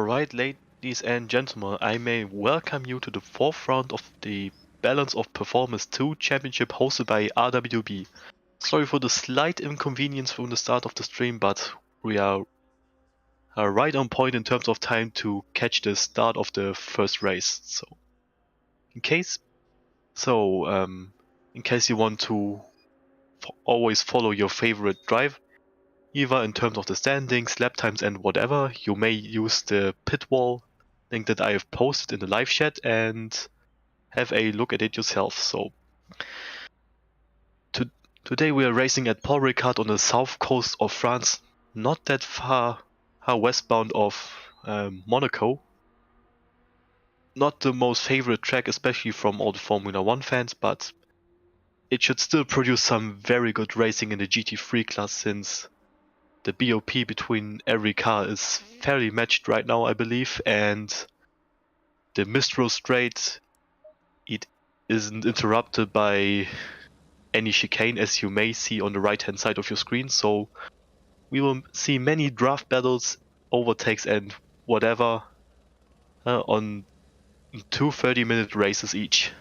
Alright, ladies and gentlemen, I may welcome you to the fourth round of the Balance of Performance 2 Championship hosted by RWB. Sorry for the slight inconvenience from the start of the stream, but we are right on point in terms of time to catch the start of the first race. So, in case you want to always follow your favorite drive, either in terms of the standings, lap times and whatever, you may use the pit wall link that I have posted in the live chat and have a look at it yourself. So today we are racing at Paul Ricard on the south coast of France, not that far westbound of Monaco. Not the most favorite track, especially from all the Formula 1 fans, but it should still produce some very good racing in the GT3 class, since the BOP between every car is fairly matched right now, I believe, and the Mistral Straight, it isn't interrupted by any chicane, as you may see on the right hand side of your screen, so we will see many draft battles, overtakes and whatever on 2 30-minute races each.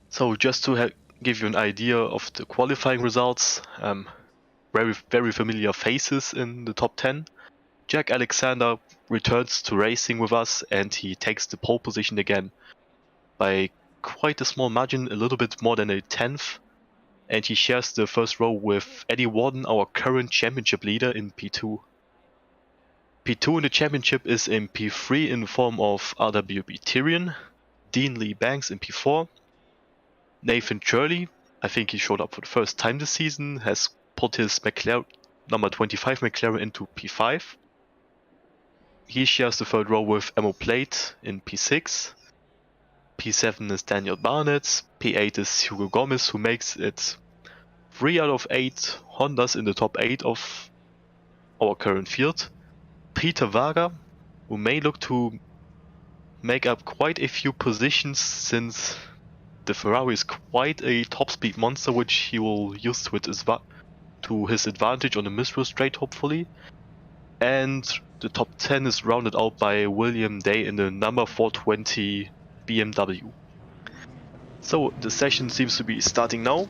So just to give you an idea of the qualifying results, very familiar faces in the top 10. Jack Alexander returns to racing with us and he takes the pole position again by quite a small margin, a little bit more than a tenth, and he shares the first row with Eddie Warden, our current championship leader in P2. P2 in the championship is in P3 in the form of RWB Tyrion, Dean Lee Banks in P4, Nathan Shirley, I think he showed up for the first time this season, has put his McLaren, number 25 McLaren into P5. He shares the third row with Emo Plate in P6. P7 is Daniel Barnett. P8 is Hugo Gomez, who makes it 3 out of 8 Hondas in the top 8 of our current field. Peter Vaga, who may look to make up quite a few positions, since the Ferrari is quite a top speed monster, which he will use to his advantage on the Mistral Straight, hopefully. And the top 10 is rounded out by William Day in the number 420 BMW. So the session seems to be starting now,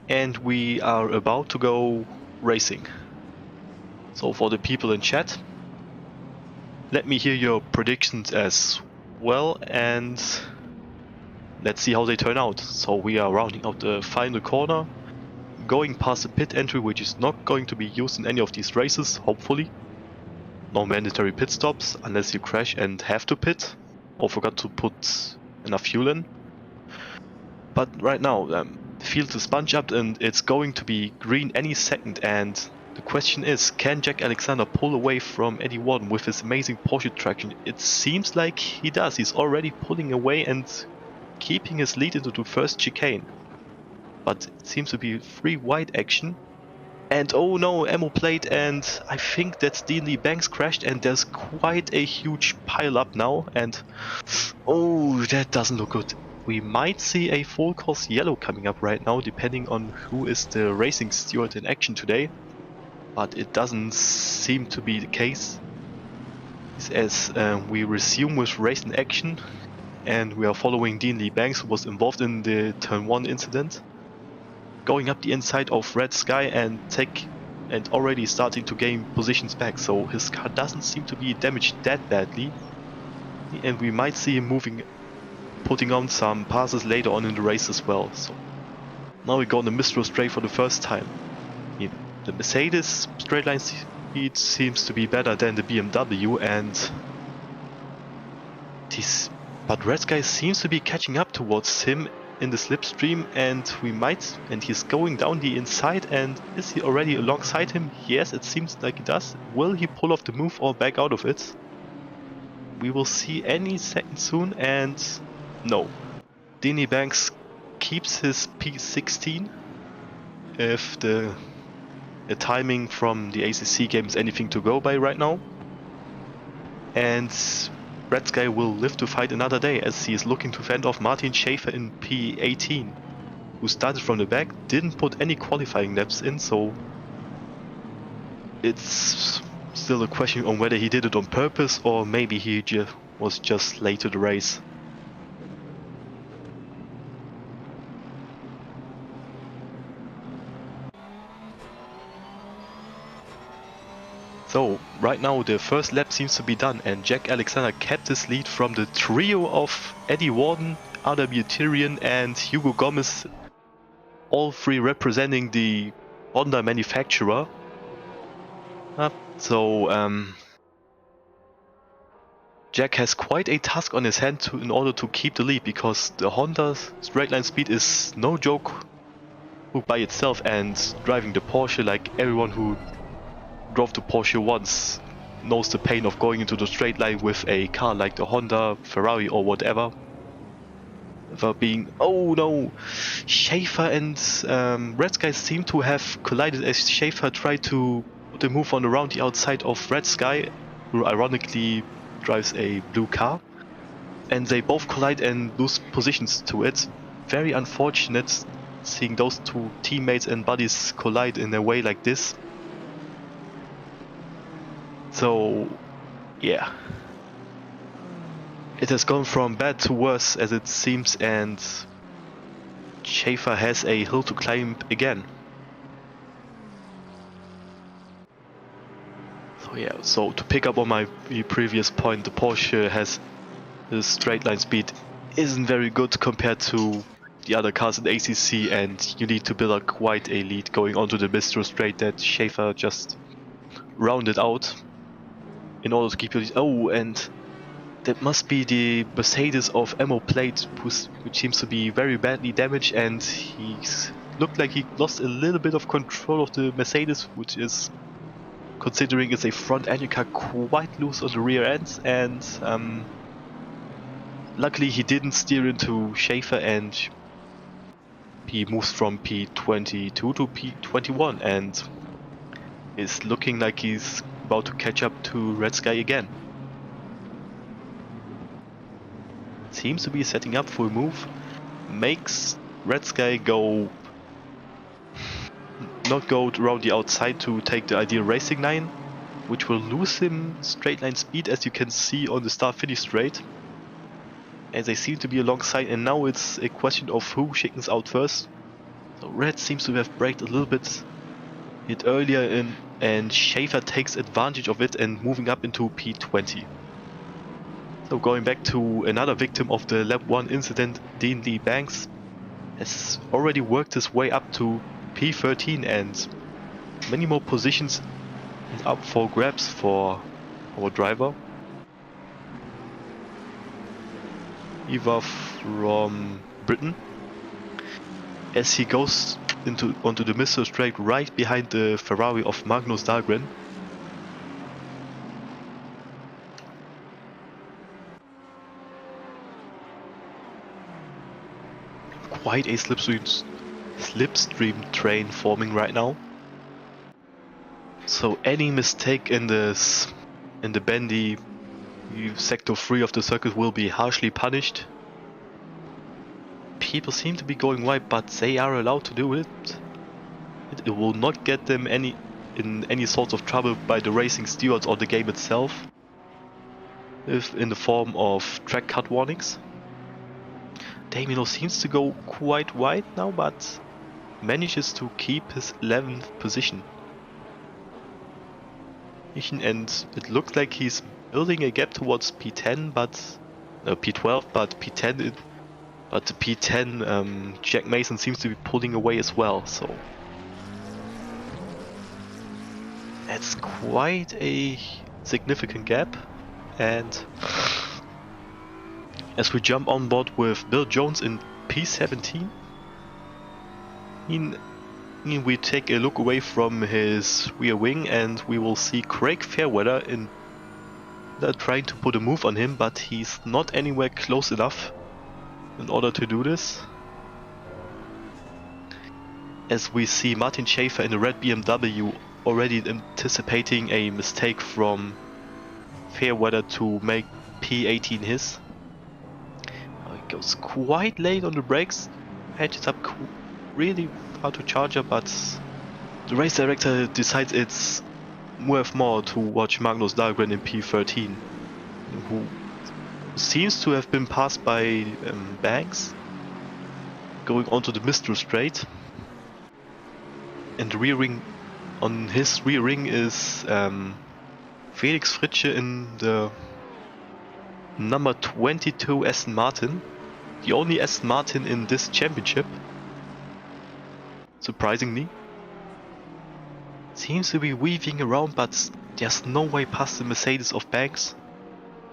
and we are about to go racing. So for the people in chat, let me hear your predictions as well, and let's see how they turn out. So we are rounding out the final corner, going past the pit entry, which is not going to be used in any of these races, hopefully. No mandatory pit stops unless you crash and have to pit or forgot to put enough fuel in. But right now, the field is bunched up and it's going to be green any second, and the question is, can Jack Alexander pull away from Eddie Warden with his amazing Porsche traction? It seems like he does. He's already pulling away and keeping his lead into the first chicane. But it seems to be free wide action. And oh no, Emo Plate, and I think that's Dean Lee Banks crashed, and there's quite a huge pile up now, and oh, that doesn't look good. We might see a full course yellow coming up right now, depending on who is the racing steward in action today. But it doesn't seem to be the case, as we resume with race in action, and we are following Dean Lee Banks, who was involved in the turn 1 incident, going up the inside of Red Sky and already starting to gain positions back, so his car doesn't seem to be damaged that badly, and we might see him putting on some passes later on in the race as well. So now we go on the Mistral Straight for the first time. The Mercedes straight line speed seems to be better than the BMW, but Red Sky seems to be catching up towards him in the slipstream, and he's going down the inside. And is he already alongside him? Yes, it seems like he does. Will he pull off the move or back out of it? We will see any second soon, and no. Denny Banks keeps his P16 if the timing from the ACC game is anything to go by right now. And Red Sky will live to fight another day, as he is looking to fend off Martin Schäfer in P18, who started from the back, didn't put any qualifying laps in, so it's Still a question on whether he did it on purpose or maybe he was just late to the race. So, right now the first lap seems to be done and Jack Alexander kept his lead from the trio of Eddie Warden, RW Tyrion and Hugo Gomez, all three representing the Honda manufacturer. Jack has quite a task on his hand in order to keep the lead, because the Honda's straight line speed is no joke by itself, and driving the Porsche, like everyone who drove the Porsche once knows the pain of going into the straight line with a car like the Honda, Ferrari or whatever. Oh no, Schaefer and Red Sky seem to have collided as Schaefer tried to put a move on around the outside of Red Sky, who ironically drives a blue car, and they both collide and lose positions to it. Very unfortunate seeing those two teammates and buddies collide in a way like this. So yeah, it has gone from bad to worse as it seems, and Schaefer has a hill to climb again. So yeah, so to pick up on my previous point, the Porsche has the straight line speed isn't very good compared to the other cars in ACC, and you need to build up quite a lead going onto the Bistro straight that Schaefer just rounded out in order to keep your lead. Oh, and that must be the Mercedes of Ammo Plate, which seems to be very badly damaged, and he looked like he lost a little bit of control of the Mercedes, which is, considering it's a front engine car, quite loose on the rear ends, and luckily he didn't steer into Schaefer, and he moves from P22 to P21 and is looking like he's about to catch up to Red Sky again. Seems to be setting up for a move, makes Red Sky not go around the outside to take the ideal racing line, which will lose him straight line speed, as you can see on the start-finish straight, as they seem to be alongside, and now it's a question of who chickens out first. So Red seems to have braked a little bit earlier and Schaefer takes advantage of it and moving up into P20. So going back to another victim of the lap 1 incident, Dean Lee Banks has already worked his way up to P13, and many more positions up for grabs for our driver. Eva from Britain, as he goes onto the Mr. Straight right behind the Ferrari of Magnus Dahlgren. Quite a slipstream train forming right now. So any mistake in the bendy sector 3 of the circuit will be harshly punished. People seem to be going wide, but they are allowed to do it. It will not get them in any sort of trouble by the racing stewards or the game itself, if in the form of track cut warnings. Damino seems to go quite wide now, but manages to keep his 11th position. And it looks like he's building a gap towards P10, P12, but P10. But the P10, Jack Mason seems to be pulling away as well. So that's quite a significant gap. And as we jump on board with Bill Jones in P17, we take a look away from his rear wing and we will see Craig Fairweather trying to put a move on him, but he's not anywhere close enough in order to do this. As we see Martin Schaefer in the red BMW already anticipating a mistake from Fairweather to make P18 his. It goes quite late on the brakes, edges up really far to Charger, but the race director decides it's worth more to watch Magnus Dahlgren in P13, who seems to have been passed by Banks, going onto the Mistral Straight. And the rear ring, on his rear ring is Felix Fritsche in the number 22 Aston Martin, the only Aston Martin in this championship, surprisingly. Seems to be weaving around, but there's no way past the Mercedes of Banks,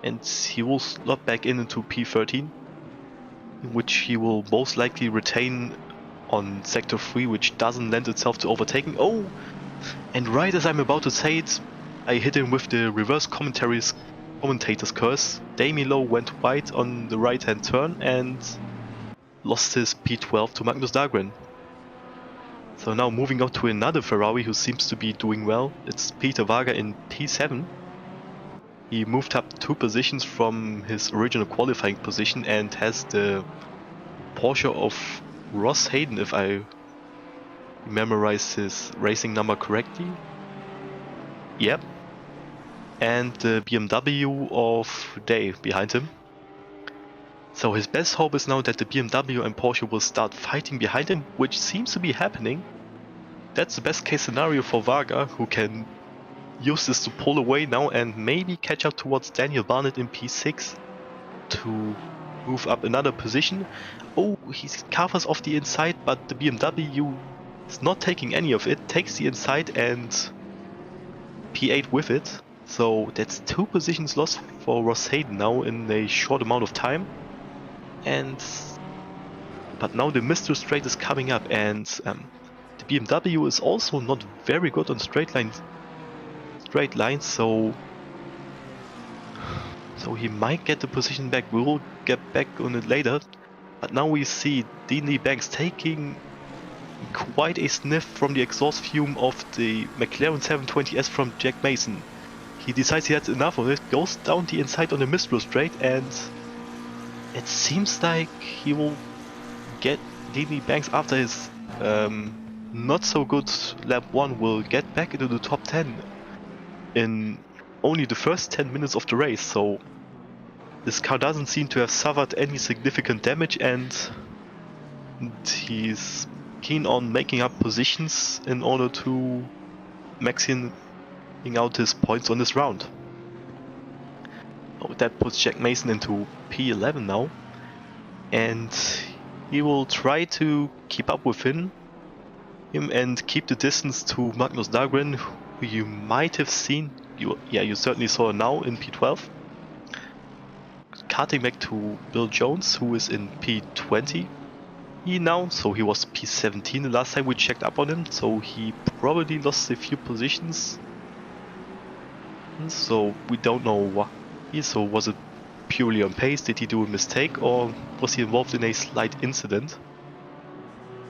and he will slot back into P13, in which he will most likely retain on sector 3, which doesn't lend itself to overtaking. Oh! And right as I'm about to say it, I hit him with the reverse commentator's curse. Damien Lowe went wide on the right hand turn and lost his P12 to Magnus Dahlgren. So now moving up to another Ferrari who seems to be doing well, it's Peter Wager in P7. He moved up 2 positions from his original qualifying position and has the Porsche of Ross Hayden, if I memorize his racing number correctly. Yep. And the BMW of Dave behind him. So his best hope is now that the BMW and Porsche will start fighting behind him, which seems to be happening. That's the best case scenario for Wager, who can use this to pull away now and maybe catch up towards Daniel Barnett in P6 to move up another position. Oh, he covers off the inside, but the BMW is not taking any of it, takes the inside and P8 with it. So that's 2 positions lost for Ross Hayden now in a short amount of time. But now the Mistral Straight is coming up, and the BMW is also not very good on straight lines, so he might get the position back. We will get back on it later. But now we see Dean Lee Banks taking quite a sniff from the exhaust fume of the McLaren 720S from Jack Mason. He decides he has enough of it, goes down the inside on the Mistral Straight, and it seems like he will get Dean Lee Banks after his not so good lap 1 will get back into the top 10 in only the first 10 minutes of the race. So this car doesn't seem to have suffered any significant damage, and he's keen on making up positions in order to maxing out his points on this round. Oh, that puts Jack Mason into P11 now, and he will try to keep up with him and keep the distance to Magnus Dahlgren, who you might have seen, you certainly saw now in P12. Karting back to Bill Jones, who is in P20 now, so he was P17 the last time we checked up on him, so he probably lost a few positions. So we don't know what. So was it purely on pace? Did he do a mistake, or was he involved in a slight incident?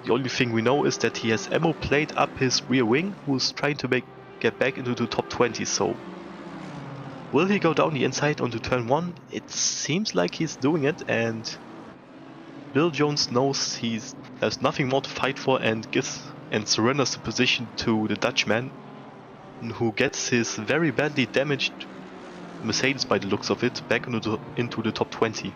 The only thing we know is that he has ammo plate up his rear wing, who's trying to get back into the top 20. So will he go down the inside onto turn 1? It seems like he's doing it, and Bill Jones knows there's nothing more to fight for, and surrenders the position to the Dutchman, who gets his very badly damaged Mercedes, by the looks of it, back into the top 20.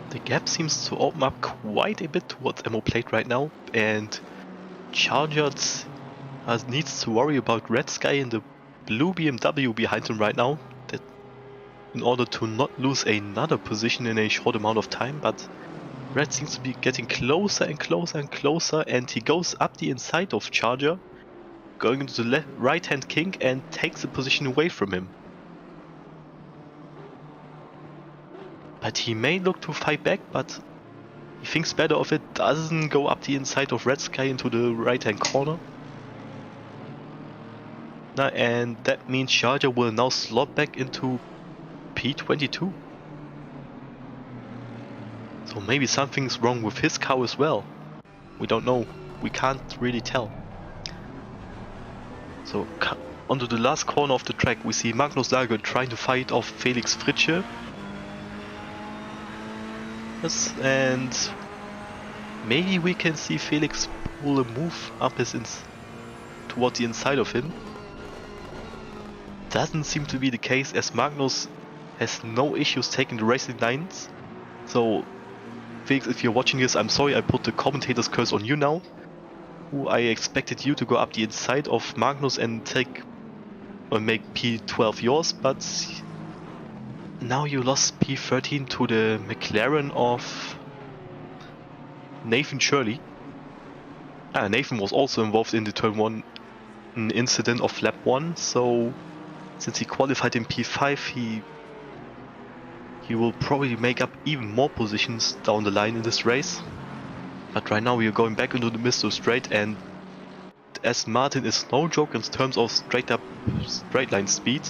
The gap seems to open up quite a bit towards ammo plate right now, and Charger needs to worry about Red Sky and the blue BMW behind him right now, that in order to not lose another position in a short amount of time. But Red seems to be getting closer and closer and closer, and he goes up the inside of Charger, going into the right hand kink, and takes the position away from him. But he may look to fight back, but he thinks better of it, doesn't go up the inside of Red Sky into the right hand corner. And that means Charger will now slot back into P22. So So maybe something's wrong with his car as well. We don't know. We can't really tell. So onto the last corner of the track, we see Magnus Lager trying to fight off Felix Fritsche. Yes, and maybe we can see Felix pull a move up towards the inside of him. Doesn't seem to be the case, as Magnus has no issues taking the racing lines. So Felix, if you're watching this, I'm sorry I put the commentator's curse on you now. I expected you to go up the inside of Magnus and make P12 yours, but now you lost P13 to the McLaren of Nathan Shirley. Nathan was also involved in the turn 1 incident of lap 1, so since he qualified in P5, he will probably make up even more positions down the line in this race. But right now we are going back into the Mr. Straight, and Aston Martin is no joke in terms of straight line speed,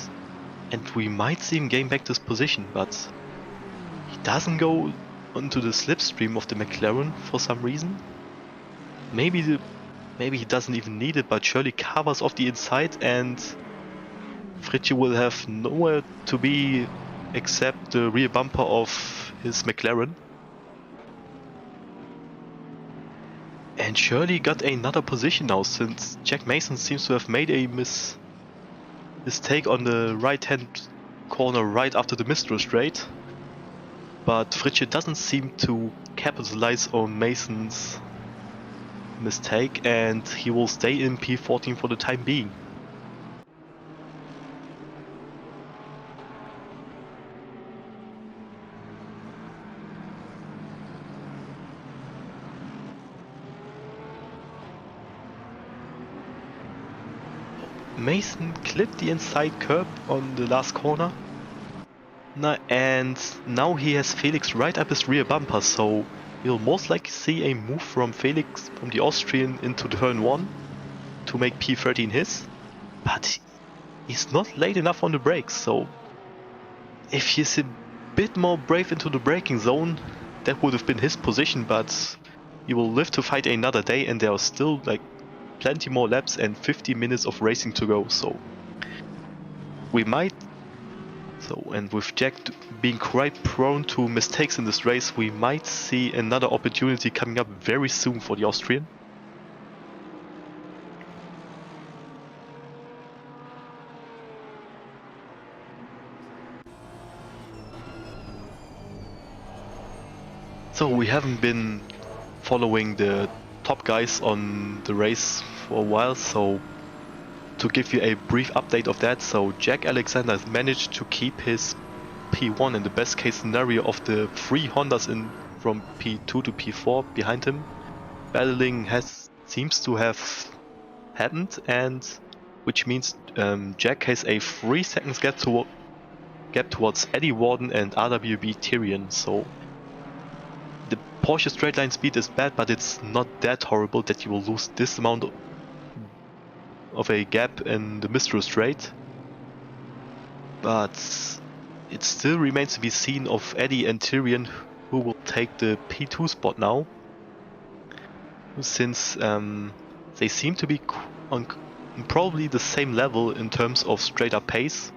and we might see him gain back this position, but he doesn't go onto the slipstream of the McLaren for some reason. Maybe he doesn't even need it, but Shirley covers off the inside, and Fritsche will have nowhere to be except the rear bumper of his McLaren. And Shirley got another position now, since Jack Mason seems to have made a mistake on the right hand corner right after the Mistral straight. But Fritsche doesn't seem to capitalize on Mason's mistake, and he will stay in P14 for the time being. Mason clipped the inside curb on the last corner, and now he has Felix right up his rear bumper, so we'll most likely see a move from Felix, from the Austrian, into turn 1 to make P13 his, but he's not late enough on the brakes, so if he's a bit more brave into the braking zone, that would have been his position, but he will live to fight another day, and there are still like plenty more laps and 50 minutes of racing to go, so we might. And with Jack being quite prone to mistakes in this race, we might see another opportunity coming up very soon for the Austrian. So we haven't been following the top guys on the race for a while, so to give you a brief update of that, so Jack Alexander managed to keep his P1 in the best case scenario of the 3 Hondas from P2 to P4 behind him. Battling seems to have happened, and which means Jack has a 3 seconds gap towards Eddie Warden and RWB Tyrion, so the Porsche straight line speed is bad, but it's not that horrible that you will lose this amount of a gap in the Mistral straight. But it still remains to be seen of Eddie and Tyrion who will take the P2 spot now, since they seem to be on probably the same level in terms of straight up pace,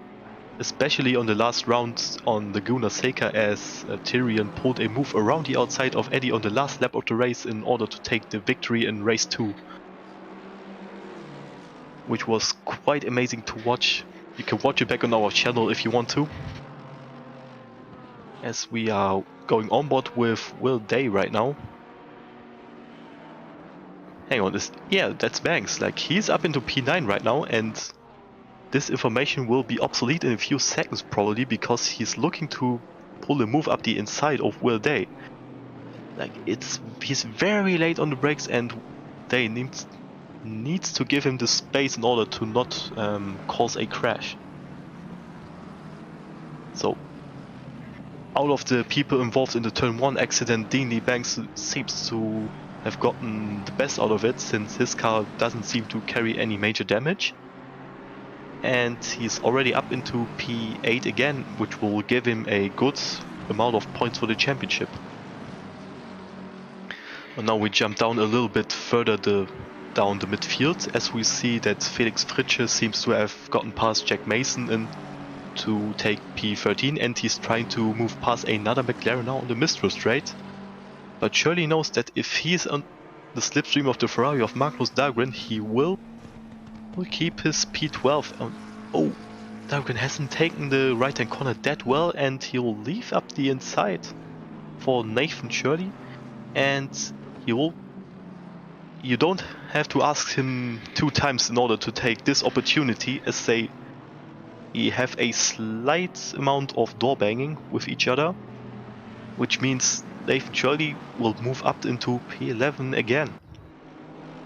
especially on the last round on Laguna Seca, as Tyrion pulled a move around the outside of Eddie on the last lap of the race in order to take the victory in race 2, which was quite amazing to watch. You can watch it back on our channel if you want to, as we are going on board with Will Day right now. Hang on, yeah, that's Banks. Like, he's up into P9 right now, and this information will be obsolete in a few seconds probably, because he's looking to pull a move up the inside of Will Day. Like, he's very late on the brakes, and Day needs to give him the space in order to not cause a crash. So, out of the people involved in the turn 1 accident, Deanly Banks seems to have gotten the best out of it, since his car doesn't seem to carry any major damage. And he's already up into P8 again, which will give him a good amount of points for the championship. And now we jump down a little bit further down the midfield, as we see that Felix Fritsche seems to have gotten past Jack Mason in to take P13, and he's trying to move past another McLaren now on the Mistral straight. But Shirley knows that if he's on the slipstream of the Ferrari of Magnus Dahlgren, he will keep his P12. Oh, Dahlgren hasn't taken the right-hand corner that well, and he'll leave up the inside for Nathan Shirley, and you don't have to ask him 2 times in order to take this opportunity, as they have a slight amount of door banging with each other, which means Nathan Shirley will move up into P11 again.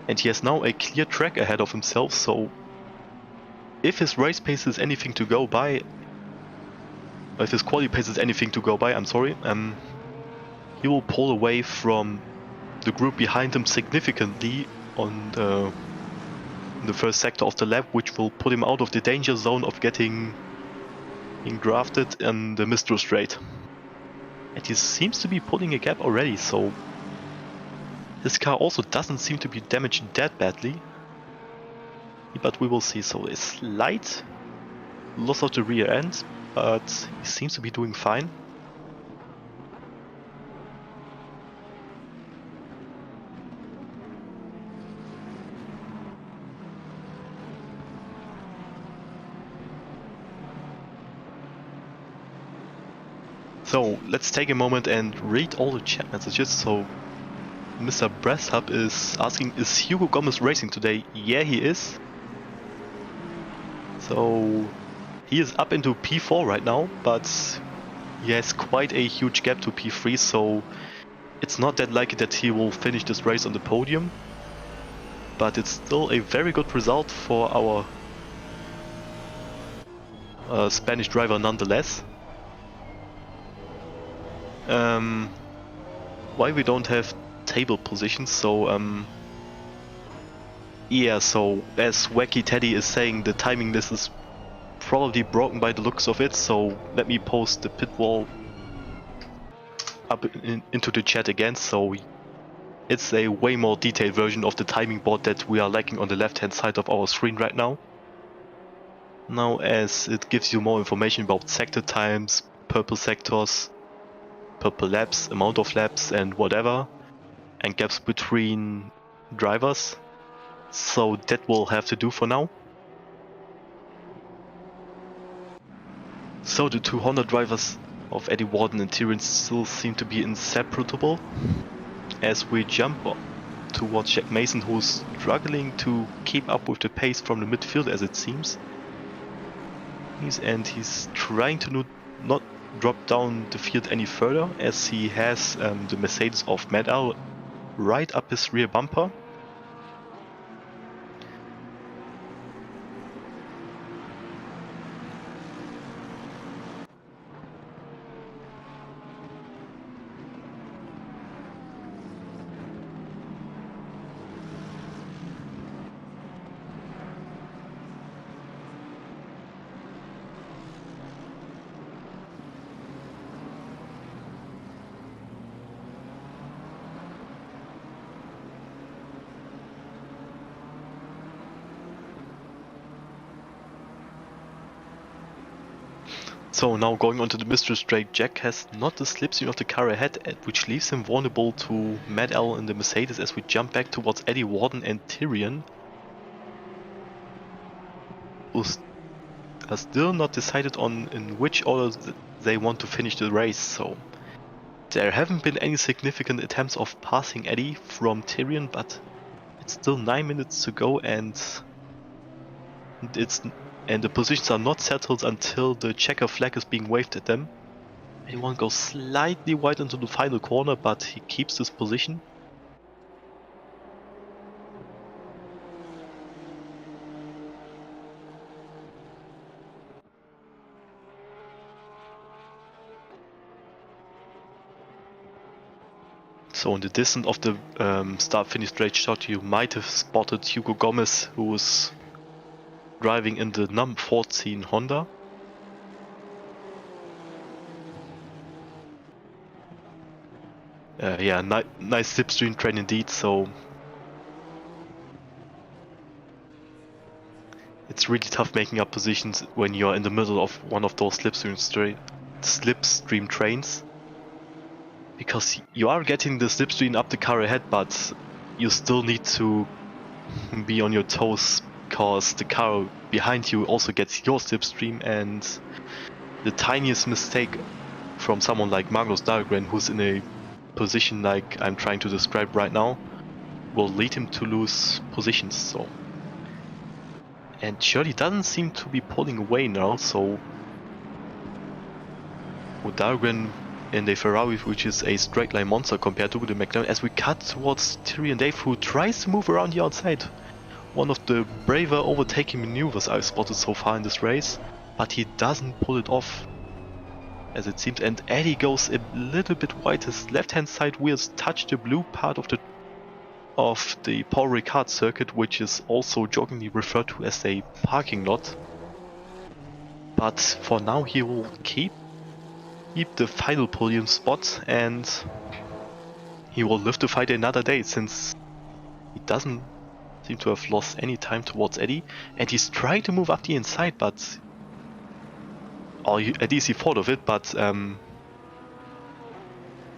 And he has now a clear track ahead of himself, so if his race pace is anything to go by, if his quali pace is anything to go by, he will pull away from the group behind him significantly on the first sector of the lap, which will put him out of the danger zone of getting drafted in the Mistral straight. And he seems to be pulling a gap already, so his car also doesn't seem to be damaged that badly. But we will see. So a slight loss of the rear end, but he seems to be doing fine. So let's take a moment and read all the chat messages. So Mr. Brasshub is asking, is Hugo Gomez racing today? Yeah, he is. So he is up into P4 right now, but he has quite a huge gap to P3, so it's not that likely that he will finish this race on the podium. But it's still a very good result for our Spanish driver nonetheless. Why we don't have table positions, so yeah, so as Wacky Teddy is saying, the timing list is probably broken by the looks of it, so let me post the pit wall up into the chat again. So it's a way more detailed version of the timing board that we are lacking on the left hand side of our screen right now. Now, as it gives you more information about sector times, purple sectors, purple laps, amount of laps and whatever, and gaps between drivers. So that will have to do for now. So the 2 Honda drivers of Eddie Warden and Tyrion still seem to be inseparable. As we jump towards Jack Mason, who's struggling to keep up with the pace from the midfield, as it seems. He's trying to not drop down the field any further, as he has the Mercedes of Mad Al right up his rear bumper. So now going onto the Mistral straight, Jack has not the slipstream of the car ahead, which leaves him vulnerable to Mad Al in the Mercedes as we jump back towards Eddie Warden and Tyrion, who are still not decided on in which order they want to finish the race. So there haven't been any significant attempts of passing Eddie from Tyrion, but it's still 9 minutes to go, and the positions are not settled until the checker flag is being waved at them. Anyone goes slightly wide into the final corner, but he keeps this position. So in the distance of the start-finish straight shot, you might have spotted Hugo Gomez, who was driving in the number 14 Honda. Yeah, nice slipstream train indeed, so it's really tough making up positions when you're in the middle of one of those slipstream trains. Because you are getting the slipstream up the car ahead, but you still need to be on your toes, because the car behind you also gets your slipstream, and the tiniest mistake from someone like Magnus Dahlgren, who's in a position like I'm trying to describe right now, will lead him to lose positions. So, and Shirley doesn't seem to be pulling away now, so with Dahlgren in the Ferrari, which is a straight line monster compared to the McLaren, as we cut towards Tyrion Dave, who tries to move around the outside. One of the braver overtaking maneuvers I've spotted so far in this race, but he doesn't pull it off, as it seems, and Eddie goes a little bit wide. His left-hand side wheels touch the blue part of the Paul Ricard circuit, which is also jokingly referred to as a parking lot. But for now he will keep the final podium spot, and he will live to fight another day, since he doesn't seem to have lost any time towards Eddie, and he's trying to move up the inside, but at least he thought of it, but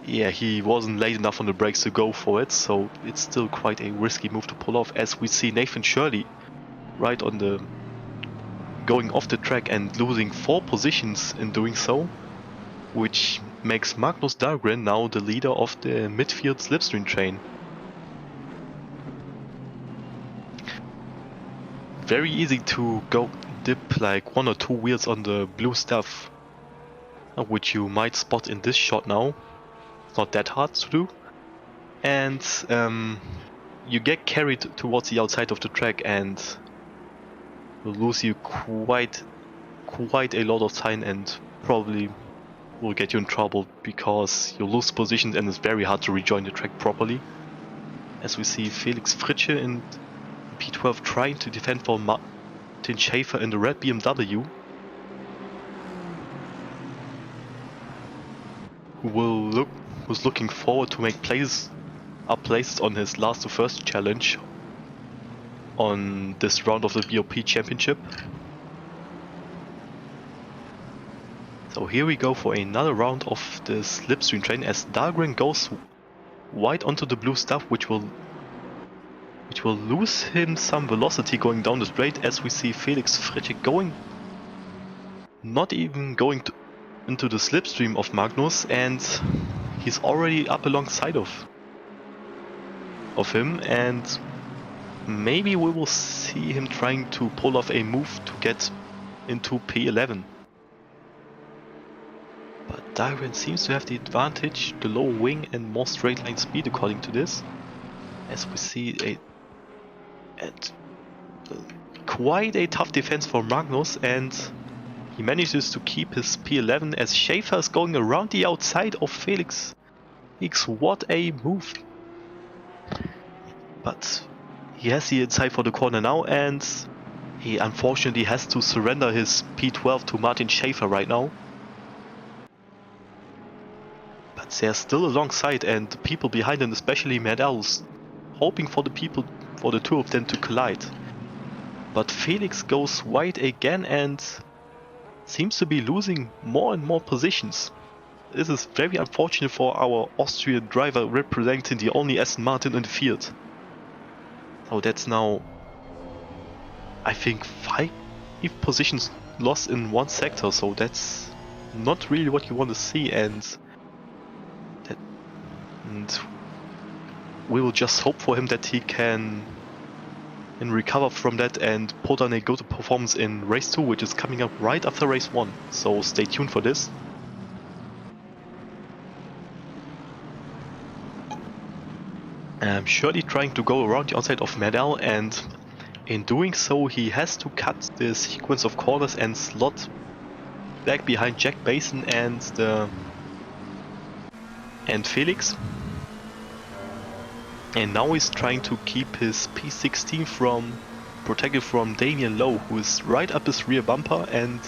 yeah, he wasn't late enough on the brakes to go for it, so it's still quite a risky move to pull off, as we see Nathan Shirley right on the going off the track and losing 4 positions in doing so, which makes Magnus Dahlgren now the leader of the midfield slipstream train. Very easy to go dip like 1 or 2 wheels on the blue stuff, which you might spot in this shot now. It's not that hard to do, and you get carried towards the outside of the track, and will lose you quite a lot of time, and probably will get you in trouble, because you lose positions and it's very hard to rejoin the track properly. As we see Felix Fritsche in P12 trying to defend for Martin Schäfer in the red BMW, who's looking forward to make places on his last to first challenge on this round of the BOP Championship. So here we go for another round of the slipstream train, as Dahlgren goes wide onto the blue stuff, which will lose him some velocity going down the straight, as we see Felix Fritsche not even going into the slipstream of Magnus, and he's already up alongside of him, and maybe we will see him trying to pull off a move to get into P11. But Dahlgren seems to have the advantage, the lower wing and more straight line speed according to this, as we see quite a tough defense for Magnus, and he manages to keep his P11 as Schäfer is going around the outside of Felix. What a move! But he has the inside for the corner now, and he unfortunately has to surrender his P12 to Martin Schäfer right now. But they're still alongside, and the people behind him, especially Merdell's, hoping for the two of them to collide. But Felix goes wide again and seems to be losing more and more positions. This is very unfortunate for our Austrian driver representing the only Aston Martin in the field. So that's now, I think, 5 positions lost in one sector, so that's not really what you want to see, and we will just hope for him that he can recover from that and put on a good performance in race 2, which is coming up right after race 1, so stay tuned for this. Surely trying to go around the outside of Merdell, and in doing so he has to cut the sequence of corners and slot back behind Jack Basin and Felix. And now he's trying to keep his P16 protected from Damian Lowe, who is right up his rear bumper and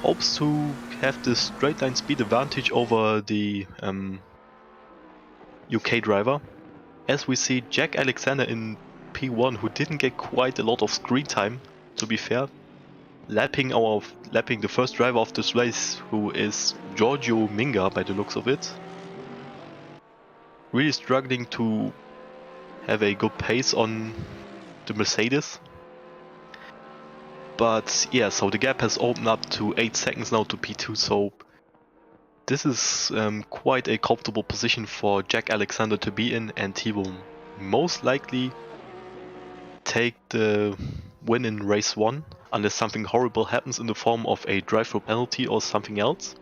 hopes to have the straight line speed advantage over the UK driver. As we see Jack Alexander in P1, who didn't get quite a lot of screen time, to be fair, lapping the first driver of this race, who is Giorgio Minga by the looks of it. Really struggling to have a good pace on the Mercedes. But yeah, so the gap has opened up to 8 seconds now to P2, so this is quite a comfortable position for Jack Alexander to be in, and he will most likely take the win in race 1, unless something horrible happens in the form of a drive-through penalty or something else.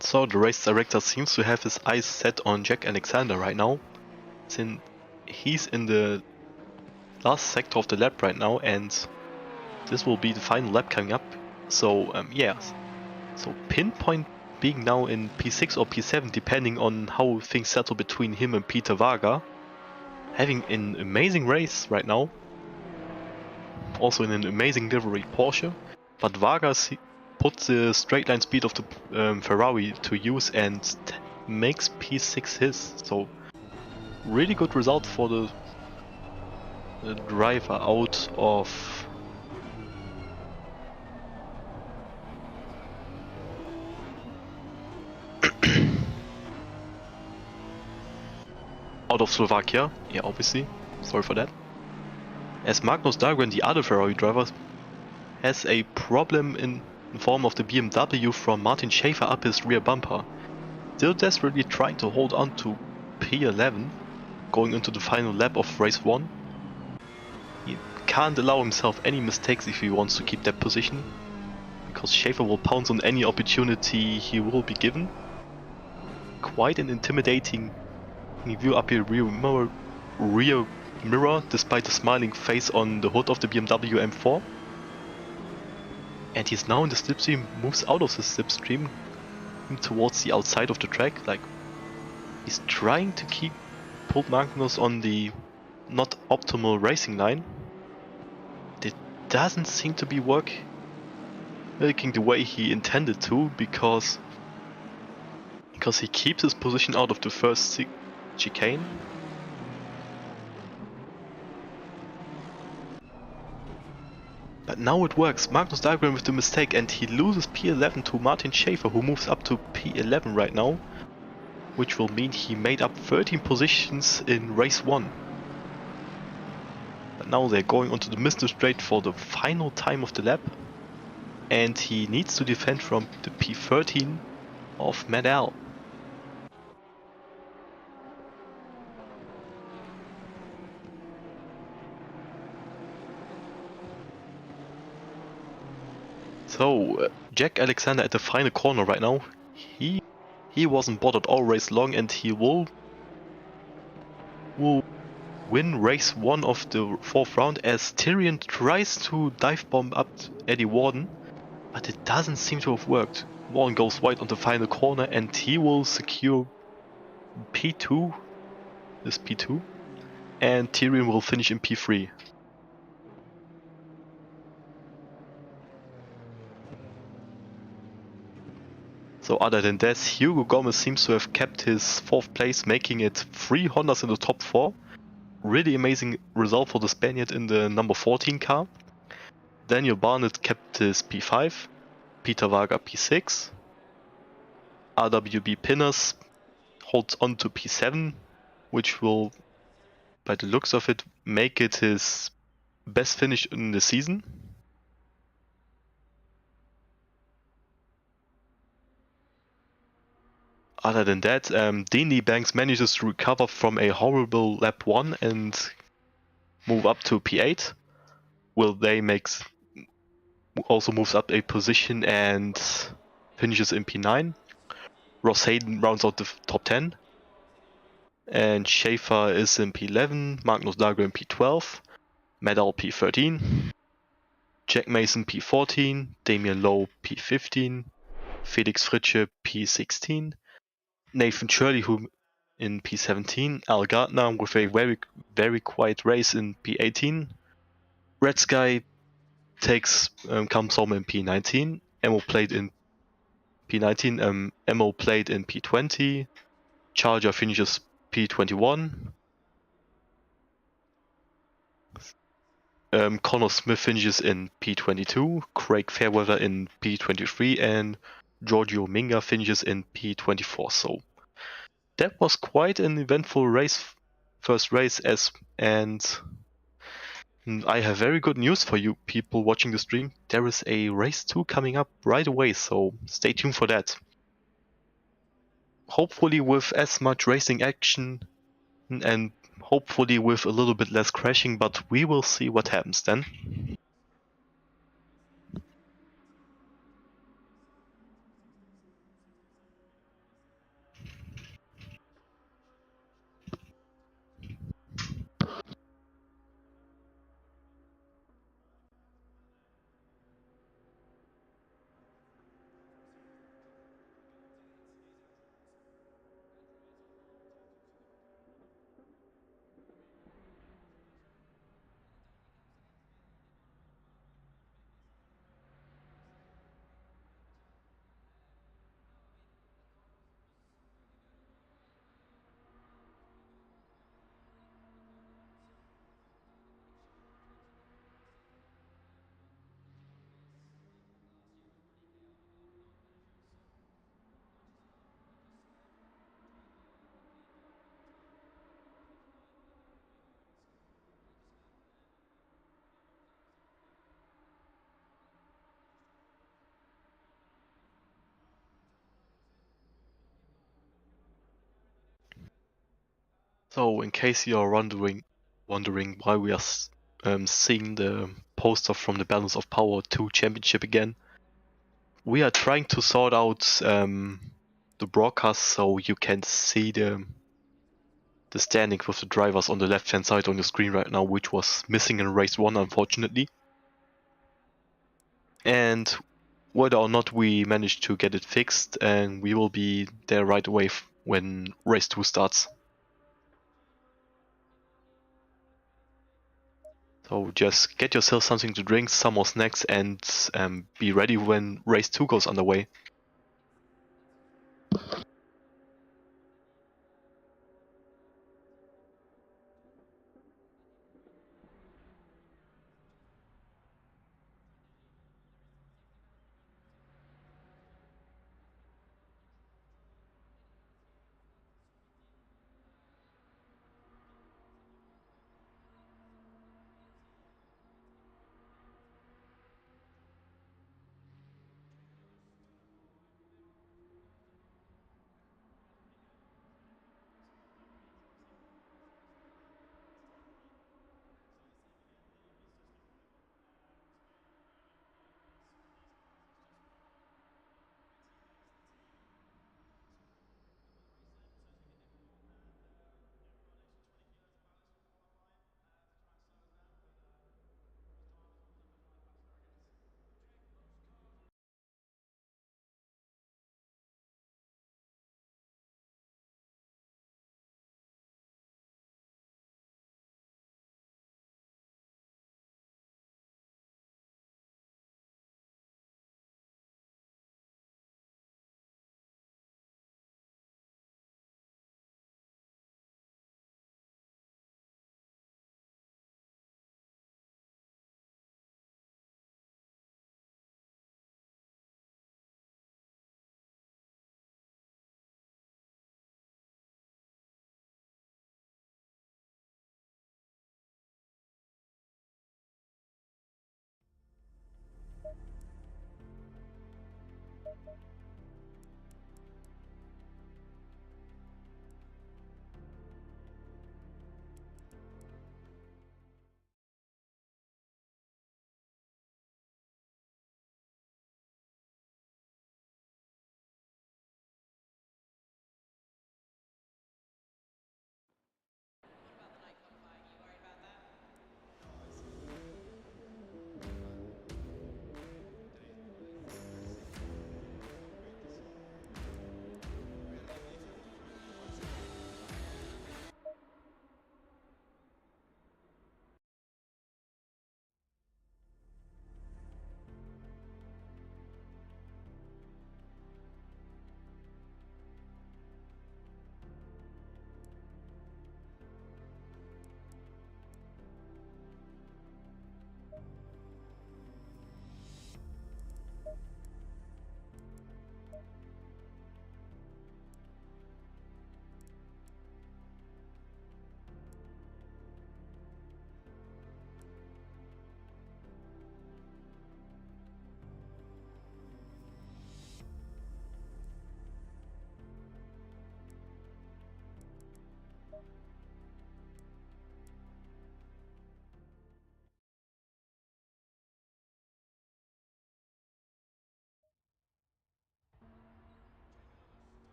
So the race director seems to have his eyes set on Jack Alexander right now, since he's in the last sector of the lap right now, and this will be the final lap coming up. So yeah, so Pinpoint being now in P6 or P7, depending on how things settle between him and Peter Varga, having an amazing race right now, also in an amazing livery Porsche, but Varga put the straight line speed of the Ferrari to use and makes P6 his. So really good result for the driver out of Slovakia. Yeah, obviously. Sorry for that. As Magnus Dahlgren, the other Ferrari driver, has a problem in form of the BMW from Martin Schäfer up his rear bumper. Still desperately trying to hold on to P11, going into the final lap of race 1. He can't allow himself any mistakes if he wants to keep that position, because Schäfer will pounce on any opportunity he will be given. Quite an intimidating view up here rear mirror, despite the smiling face on the hood of the BMW M4. And he's now in the slipstream, moves out of the slipstream towards the outside of the track. Like, he's trying to keep Paul Magnus on the not optimal racing line. It doesn't seem to be working the way he intended to, because he keeps his position out of the first chicane. But now it works. Magnus Dahlgren with the mistake, and he loses P11 to Martin Schäfer, who moves up to P11 right now, which will mean he made up 13 positions in race 1. But now they're going onto the Mr. Straight for the final time of the lap, and he needs to defend from the P13 of Medal. So, Jack Alexander at the final corner right now. He wasn't bothered all race long, and he will win race 1 of the 4th round as Tyrion tries to dive bomb up Eddie Warden, but it doesn't seem to have worked. Warden goes wide on the final corner, and he will secure P2, and Tyrion will finish in P3. So other than that, Hugo Gomez seems to have kept his 4th place, making it 3 Hondas in the top 4. Really amazing result for the Spaniard in the number 14 car. Daniel Barnett kept his P5, Peter Varga P6, RWB Pinners holds on to P7, which will, by the looks of it, make it his best finish in the season. Other than that, Dean Banks manages to recover from a horrible lap 1 and move up to P8. Will they makes also moves up a position and finishes in P9. Ross Hayden rounds out the top 10. And Schaefer is in P11, Magnus Lager in P12, Medal P13, Jack Mason P14, Damian Lowe P15, Felix Fritsche P16, Nathan Shirley who in P17, Al Gardner with a very quiet race in P18, Red Sky comes home in P19, Emo played in P19, Emo played in P20, Charger finishes P21, Connor Smith finishes in P22, Craig Fairweather in P23, and Giorgio Minga finishes in P24. So that was quite an eventful first race, and I have very good news for you people watching the stream. There is a race 2 coming up right away, so stay tuned for that. Hopefully with as much racing action and hopefully with a little bit less crashing, but we will see what happens then. So, in case you are wondering why we are seeing the poster from the Balance of Power 2 Championship again, we are trying to sort out the broadcast so you can see the standings with the drivers on the left-hand side on your screen right now, which was missing in race 1, unfortunately. And whether or not we manage to get it fixed, and we will be there right away when race 2 starts. So just get yourself something to drink, some more snacks, and be ready when race 2 goes underway.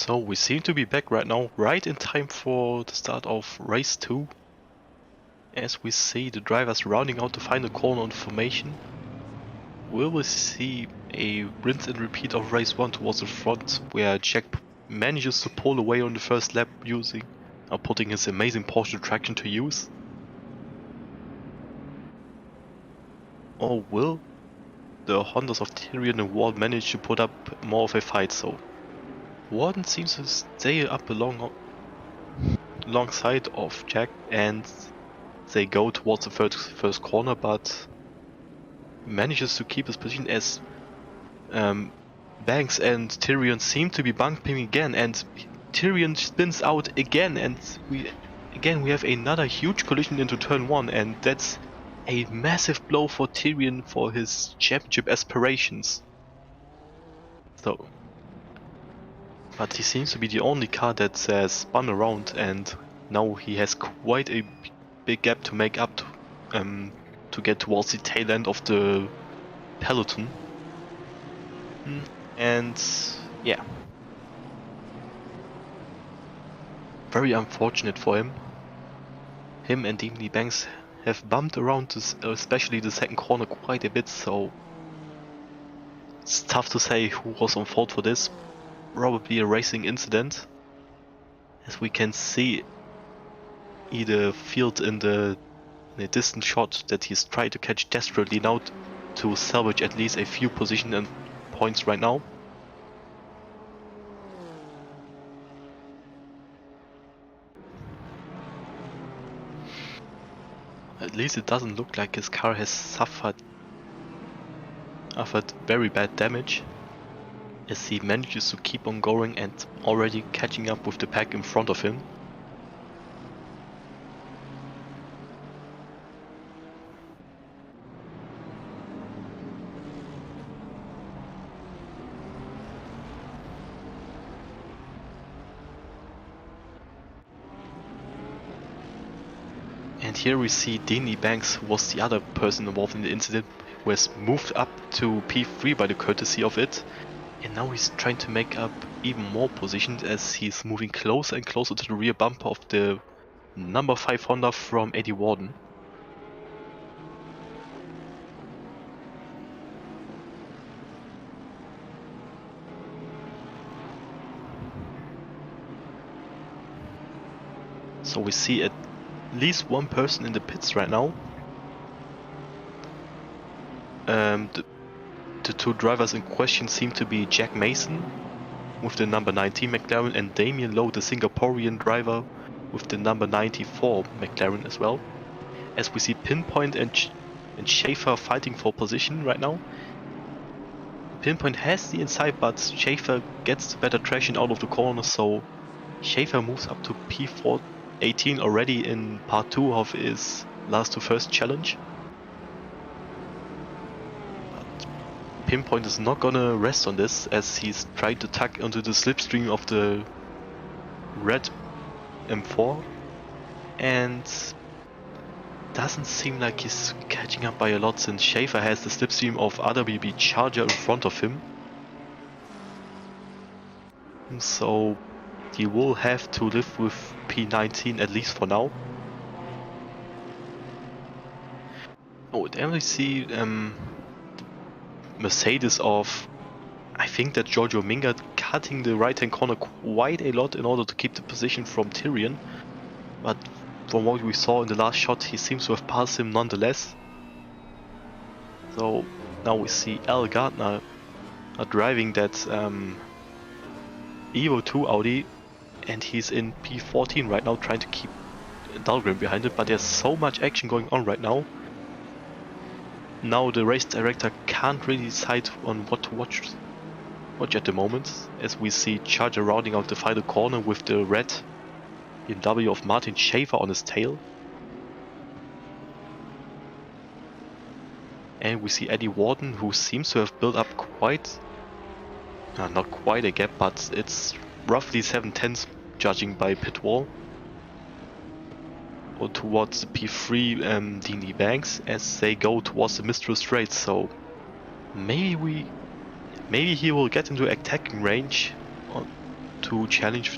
So we seem to be back right now, right in time for the start of race 2. As we see the drivers rounding out the final corner on formation. Will we see a rinse and repeat of race 1 towards the front, where Jack manages to pull away on the first lap putting his amazing Porsche traction to use? Or will the Hondas of Tyrion and Ward manage to put up more of a fight? So Warden seems to stay up alongside of Jack, and they go towards the first corner, but manages to keep his position as Banks and Tyrion seem to be bumping again, and Tyrion spins out again, and we have another huge collision into turn 1, and that's a massive blow for Tyrion for his championship aspirations. So, but he seems to be the only car that spun around, and now he has quite a big gap to make up to get towards the tail end of the peloton. And yeah, very unfortunate for him. Him and Dean Lee Banks have bumped around especially the second corner quite a bit, so it's tough to say who was on fault for this. Probably a racing incident, as we can see the field in the distant shot that he's trying to catch desperately now to salvage at least a few position and points right now. At least it doesn't look like his car has suffered very bad damage, as he manages to keep on going and already catching up with the pack in front of him. And here we see Dean Banks, who was the other person involved in the incident, who has moved up to P3 by the courtesy of it. And now he's trying to make up even more positions as he's moving closer and closer to the rear bumper of the number 5 Honda from Eddie Warden. So we see at least one person in the pits right now. The two drivers in question seem to be Jack Mason with the number 19 McLaren and Damien Lowe, the Singaporean driver, with the number 94 McLaren as well. As we see Pinpoint and Schaefer fighting for position right now. Pinpoint has the inside, but Schaefer gets the better traction out of the corner, so Schaefer moves up to P418 already in part 2 of his last to first challenge. Pinpoint is not gonna rest on this, as he's trying to tuck onto the slipstream of the red M4, and doesn't seem like he's catching up by a lot, since Schaefer has the slipstream of RWB Charger in front of him. So he will have to live with P19 at least for now. Oh, then we see Mercedes of, I think that Giorgio Minga, cutting the right hand corner quite a lot in order to keep the position from Tyrion, but from what we saw in the last shot, he seems to have passed him nonetheless. So now we see Al Gardner driving that Evo 2 Audi, and he's in P14 right now, trying to keep Dahlgren behind it, but there's so much action going on right now. Now the race director can't really decide on what to watch at the moment, as we see Charger rounding out the final corner with the red BMW of Martin Schaefer on his tail. And we see Eddie Warden, who seems to have built up not quite a gap, but it's roughly 7/10 judging by pit wall, or towards the P3 Dean Lee Banks, as they go towards the Mistral Straits. So maybe he will get into attacking range to challenge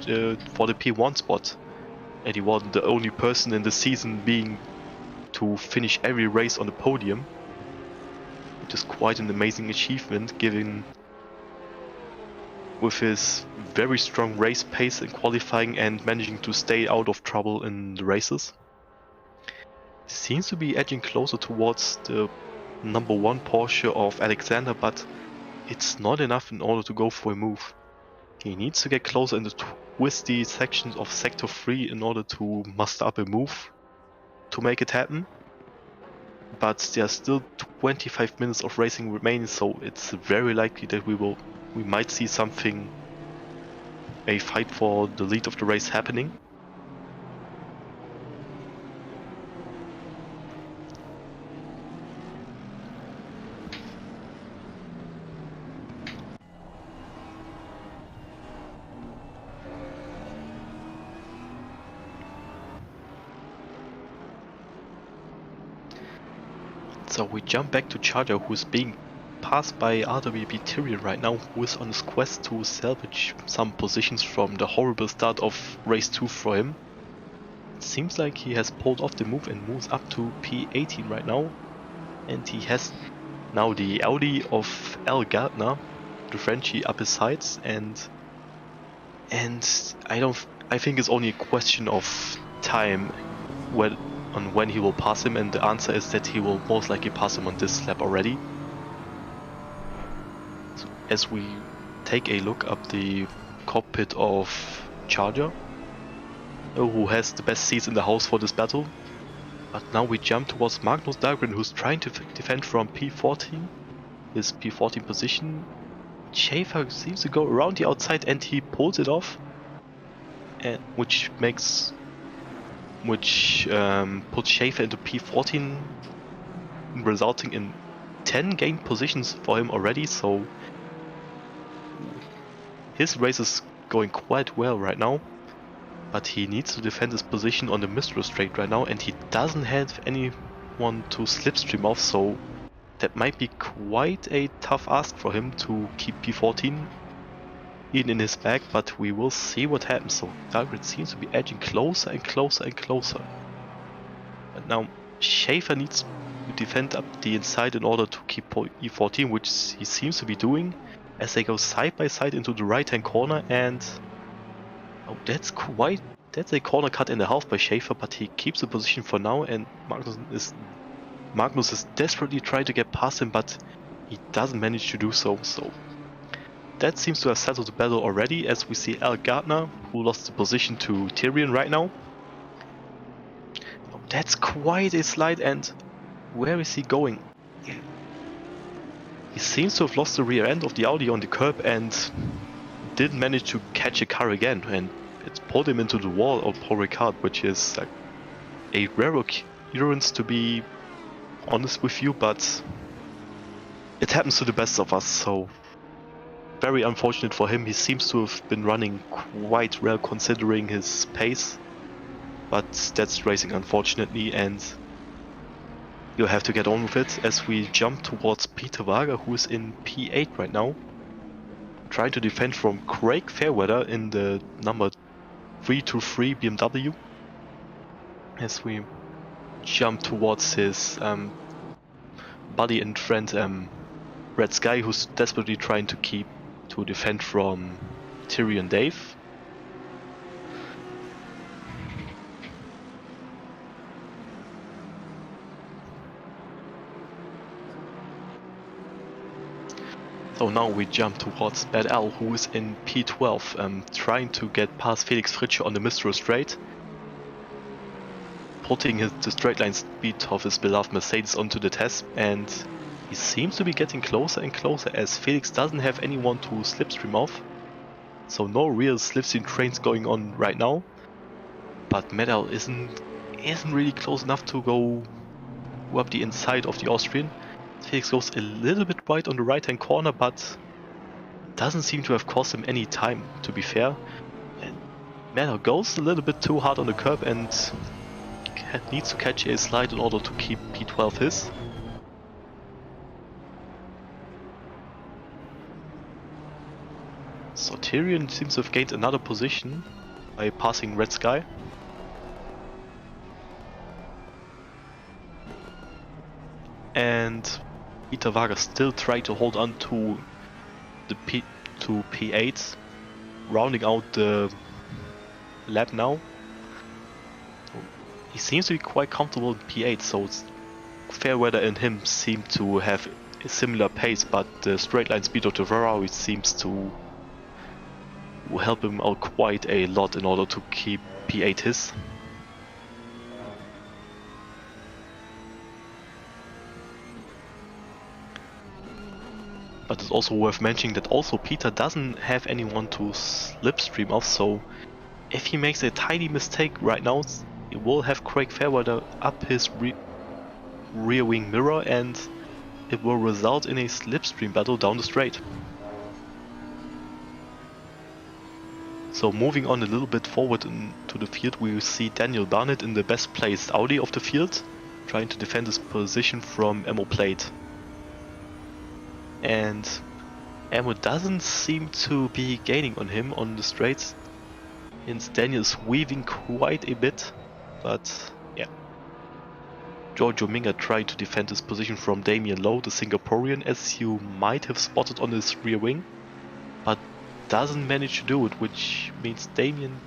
for the P1 spot. And he was the only person in the season being to finish every race on the podium, which is quite an amazing achievement given with his very strong race pace in qualifying and managing to stay out of trouble in the races. He seems to be edging closer towards the number 1 Porsche of Alexander, but it's not enough in order to go for a move. He needs to get closer in the twisty sections of Sector 3 in order to muster up a move to make it happen. But there are still 25 minutes of racing remaining, so it's very likely that we might see a fight for the lead of the race happening. So we jump back to Charger, who's being passed by RWB Tyrion right now, who is on his quest to salvage some positions from the horrible start of race 2 for him. It seems like he has pulled off the move and moves up to P18 right now. And he has now the Audi of Al Gardner, the Frenchie, up his sides, and I think it's only a question of time when he will pass him, and the answer is that he will most likely pass him on this lap already. So as we take a look up the cockpit of Charger, who has the best seats in the house for this battle. But now we jump towards Magnus Dahlgren, who's trying to defend from P14, his P14 position. Schaefer seems to go around the outside and he pulls it off, which puts Schaefer into P14, resulting in 10 gained positions for him already, so his race is going quite well right now. But he needs to defend his position on the Mistral Straight right now, and he doesn't have anyone to slipstream off, so that might be quite a tough ask for him to keep P14 in his bag, but we will see what happens. So Dahlgren seems to be edging closer and closer and closer. But now Schaefer needs to defend up the inside in order to keep E14, which he seems to be doing, as they go side by side into the right hand corner, and oh, that's a corner cut and a half by Schaefer, but he keeps the position for now, and Magnus is desperately trying to get past him, but he doesn't manage to do so. So that seems to have settled the battle already, as we see Al Gardner, who lost the position to Tyrion right now. Oh, that's quite a slide, and where is he going? He seems to have lost the rear end of the Audi on the curb and didn't manage to catch a car again, and it pulled him into the wall of Paul Ricard, which is like a rare occurrence, to be honest with you, but it happens to the best of us, so very unfortunate for him. He seems to have been running quite well considering his pace, but that's racing, unfortunately, and you'll have to get on with it as we jump towards Peter Wager, who is in P8 right now, trying to defend from Craig Fairweather in the number 323 BMW, as we jump towards his buddy and friend Red Sky, who's desperately trying to defend from Tyrion Dave. So now we jump towards Bad Al, who is in P12, trying to get past Felix Fritsche on the Mistral Straight, putting the straight line speed of his beloved Mercedes onto the test, and he seems to be getting closer and closer as Felix doesn't have anyone to slipstream off, so no real slipstream trains going on right now. But Medal isn't really close enough to go up the inside of the Austrian. Felix goes a little bit wide on the right hand corner, but doesn't seem to have cost him any time, to be fair. And Medal goes a little bit too hard on the curb and needs to catch a slide in order to keep P12 his. So Tyrion seems to have gained another position by passing Red Sky. And Peter Vargas still trying to hold on to the P8, rounding out the lap now. He seems to be quite comfortable in P8, so it's Fairweather and him seem to have a similar pace, but the straight line speed of the Ferrari seems to help him out quite a lot in order to keep P8 his. But it's also worth mentioning that also Peter doesn't have anyone to slipstream off, so if he makes a tiny mistake right now, it will have Craig Fairweather up his rear wing mirror and it will result in a slipstream battle down the straight. So moving on a little bit forward into the field, we will see Daniel Barnett in the best placed Audi of the field, trying to defend his position from Ammo Plate. And Ammo doesn't seem to be gaining on him on the straights, hence Daniel is weaving quite a bit, but yeah. Giorgio Minga tried to defend his position from Damien Lowe, the Singaporean, as you might have spotted on his rear wing, but doesn't manage to do it, which means Damien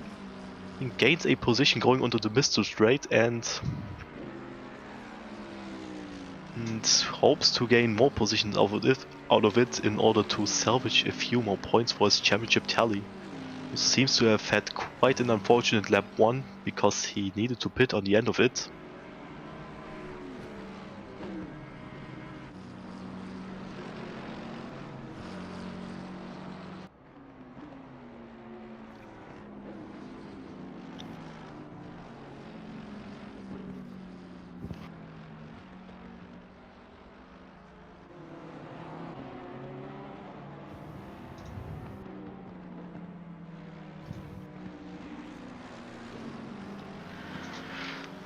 gains a position going onto the Mr. Straight and hopes to gain more positions out of it in order to salvage a few more points for his championship tally. He seems to have had quite an unfortunate lap 1 because he needed to pit on the end of it.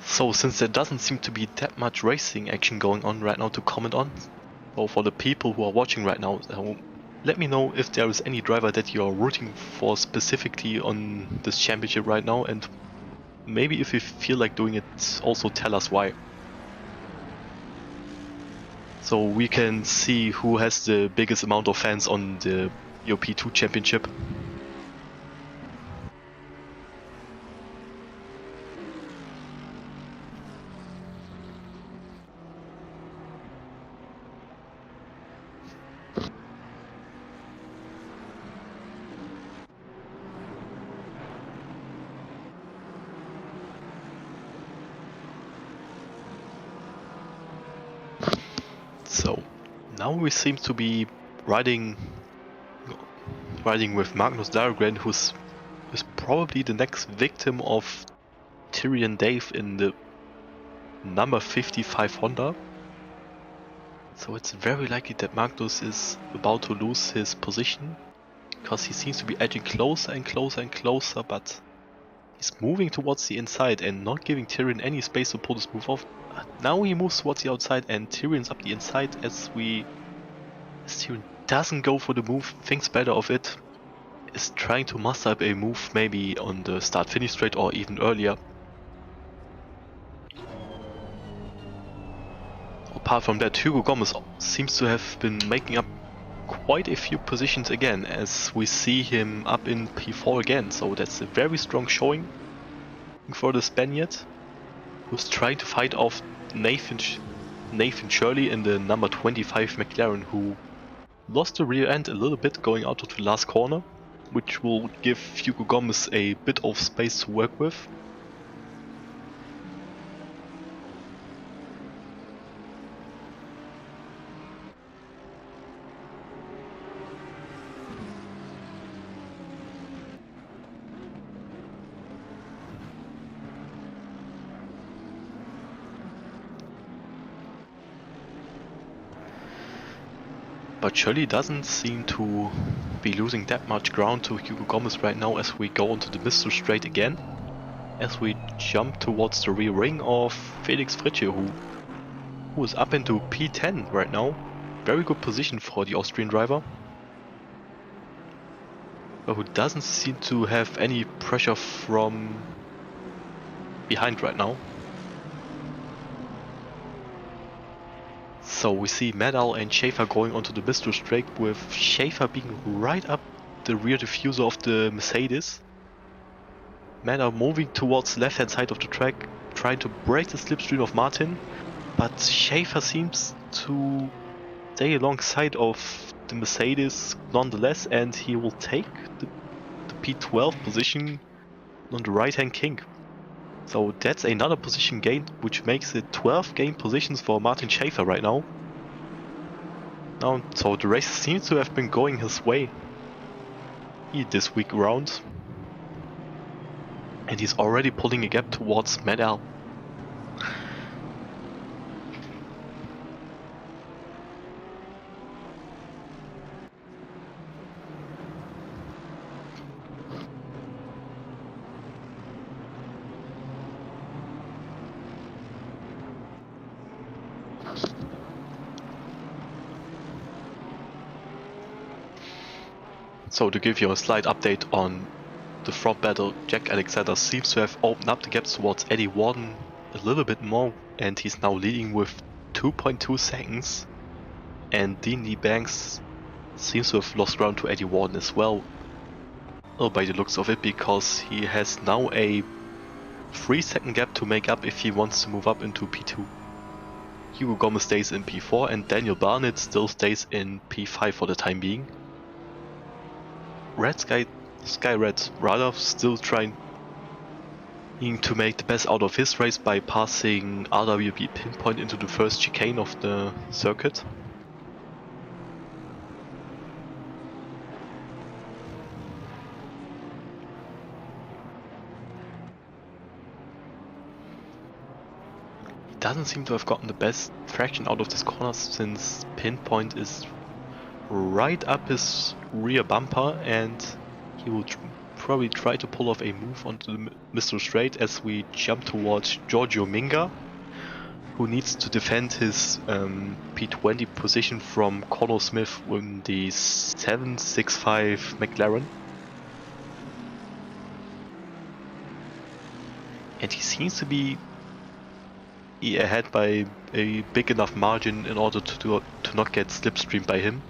So since there doesn't seem to be that much racing action going on right now to comment on, so for the people who are watching right now, let me know if there is any driver that you are rooting for specifically on this championship right now, and maybe if you feel like doing it, also tell us why. So we can see who has the biggest amount of fans on the EOP2 championship. So now we seem to be riding with Magnus Dargren, who is probably the next victim of Tyrion Dave in the number 55 Honda. So it's very likely that Magnus is about to lose his position, because he seems to be edging closer and closer and closer, but he's moving towards the inside and not giving Tyrion any space to pull this move off. Now he moves towards the outside and Tyrion's up the inside as Tyrion doesn't go for the move, thinks better of it, is trying to muster up a move maybe on the start-finish straight or even earlier. Apart from that, Hugo Gomez seems to have been making up quite a few positions again, as we see him up in P4 again, so that's a very strong showing for the Spaniard, who's trying to fight off Nathan Shirley in the number 25 McLaren, who lost the rear end a little bit going out of the last corner, which will give Hugo Gomez a bit of space to work with. But Shirley doesn't seem to be losing that much ground to Hugo Gomez right now as we go onto the Mr. Straight again, as we jump towards the rear ring of Felix Fritsche, who is up into P10 right now. Very good position for the Austrian driver. but who doesn't seem to have any pressure from behind right now. So we see Medal and Schaefer going onto the Mistral Straight, with Schaefer being right up the rear diffuser of the Mercedes. Medal moving towards the left hand side of the track, trying to break the slipstream of Martin, but Schaefer seems to stay alongside of the Mercedes nonetheless, and he will take the P12 position on the right hand kink. So that's another position gain, which makes it 12 gain positions for Martin Schaefer right now. So the race seems to have been going his way this week round. And he's already pulling a gap towards Medal. So to give you a slight update on the front battle, Jack Alexander seems to have opened up the gaps towards Eddie Warden a little bit more, and he's now leading with 2.2 seconds. And Dean Lee Banks seems to have lost ground to Eddie Warden as well, by the looks of it, because he has now a 3-second gap to make up if he wants to move up into P2. Hugo Gomez stays in P4 and Daniel Barnett still stays in P5 for the time being. Sky Red rather still trying to make the best out of his race by passing RWB Pinpoint into the first chicane of the circuit. He doesn't seem to have gotten the best traction out of this corner, since Pinpoint is right up his rear bumper, and he will probably try to pull off a move onto the Mistral Straight as we jump towards Giorgio Minga, who needs to defend his P20 position from Connor Smith in the 765 McLaren. And he seems to be ahead by a big enough margin in order to not get slipstreamed by him.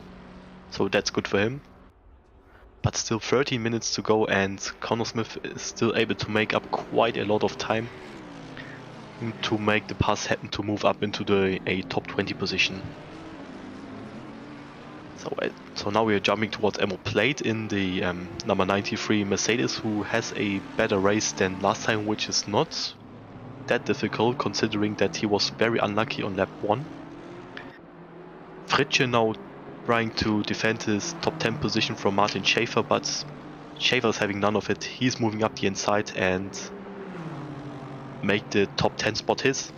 So that's good for him. But still 13 minutes to go, and Connor Smith is still able to make up quite a lot of time to make the pass happen to move up into a top 20 position. So now we are jumping towards Emil Plate in the number 93 Mercedes, who has a better race than last time, which is not that difficult considering that he was very unlucky on lap 1. Fritsche now trying to defend his top 10 position from Martin Schaefer, but Schaefer is having none of it. He's moving up the inside and make the top 10 spot his.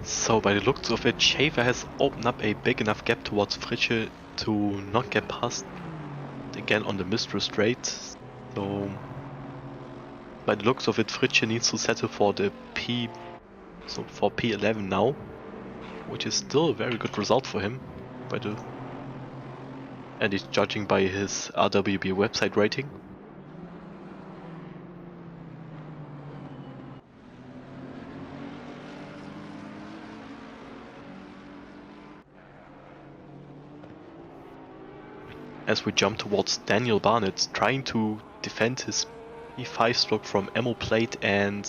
So by the looks of it, Schaefer has opened up a big enough gap towards Fritsche to not get past again on the Mistral Straight. So by the looks of it, Fritsche needs to settle for the for P11 now, which is still a very good result for him and he's judging by his RWB website rating. As we jump towards Daniel Barnett, trying to defend his E5 stroke from Emil Plate and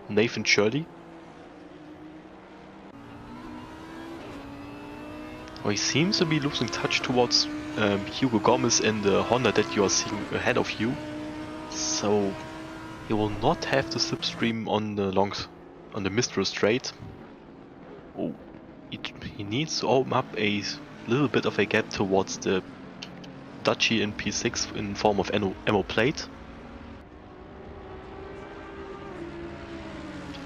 Nathan Shirley. Well, he seems to be losing touch towards Hugo Gomez in the Honda that you are seeing ahead of you. So he will not have the slipstream on the Mistral straight. Oh, he needs to open up a little bit of a gap towards the Duchy in P6 in form of ammo plate,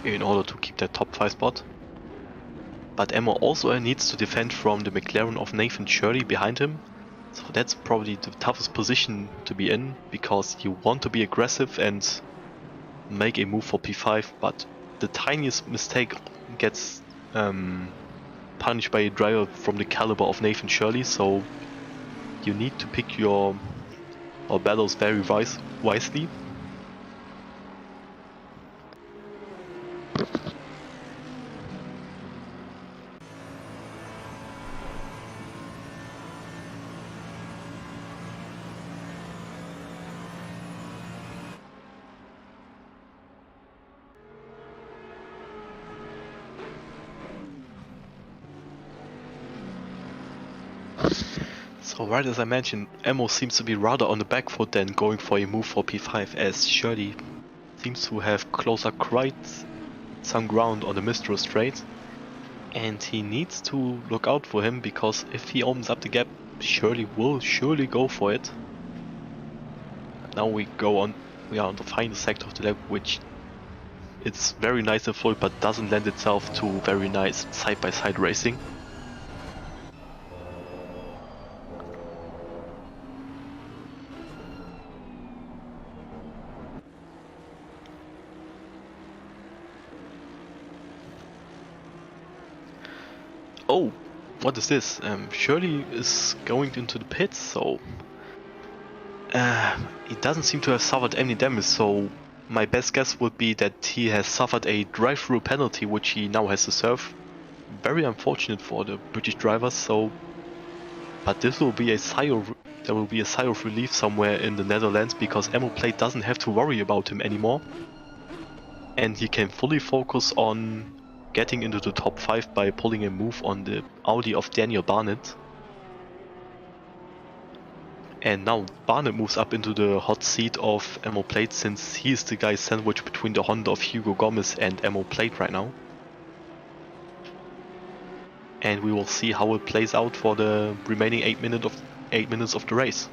in order to keep that top 5 spot. But Emma also needs to defend from the McLaren of Nathan Shirley behind him, so that's probably the toughest position to be in, because you want to be aggressive and make a move for P5, but the tiniest mistake gets punished by a driver from the caliber of Nathan Shirley, so you need to pick your battles very wisely. So right as I mentioned, Emo seems to be rather on the back foot than going for a move for P5, as Shirley seems to have closer quite some ground on the Mistral straight, and he needs to look out for him, because if he opens up the gap, Shirley will surely go for it. Now we are on the final sector of the lap, which it's very nice and full, but doesn't lend itself to very nice side-by-side racing. Oh, what is this? Shirley is going into the pits, so he doesn't seem to have suffered any damage, so my best guess would be that he has suffered a drive-through penalty, which he now has to serve. Very unfortunate for the British drivers, so... But this will be there will be a sigh of relief somewhere in the Netherlands, because Ammo Plate doesn't have to worry about him anymore. And he can fully focus on getting into the top 5 by pulling a move on the Audi of Daniel Barnett. And now Barnett moves up into the hot seat of Ammo Plate, since he is the guy sandwiched between the Honda of Hugo Gomez and Ammo Plate right now. And we will see how it plays out for the remaining 8 minutes of the race.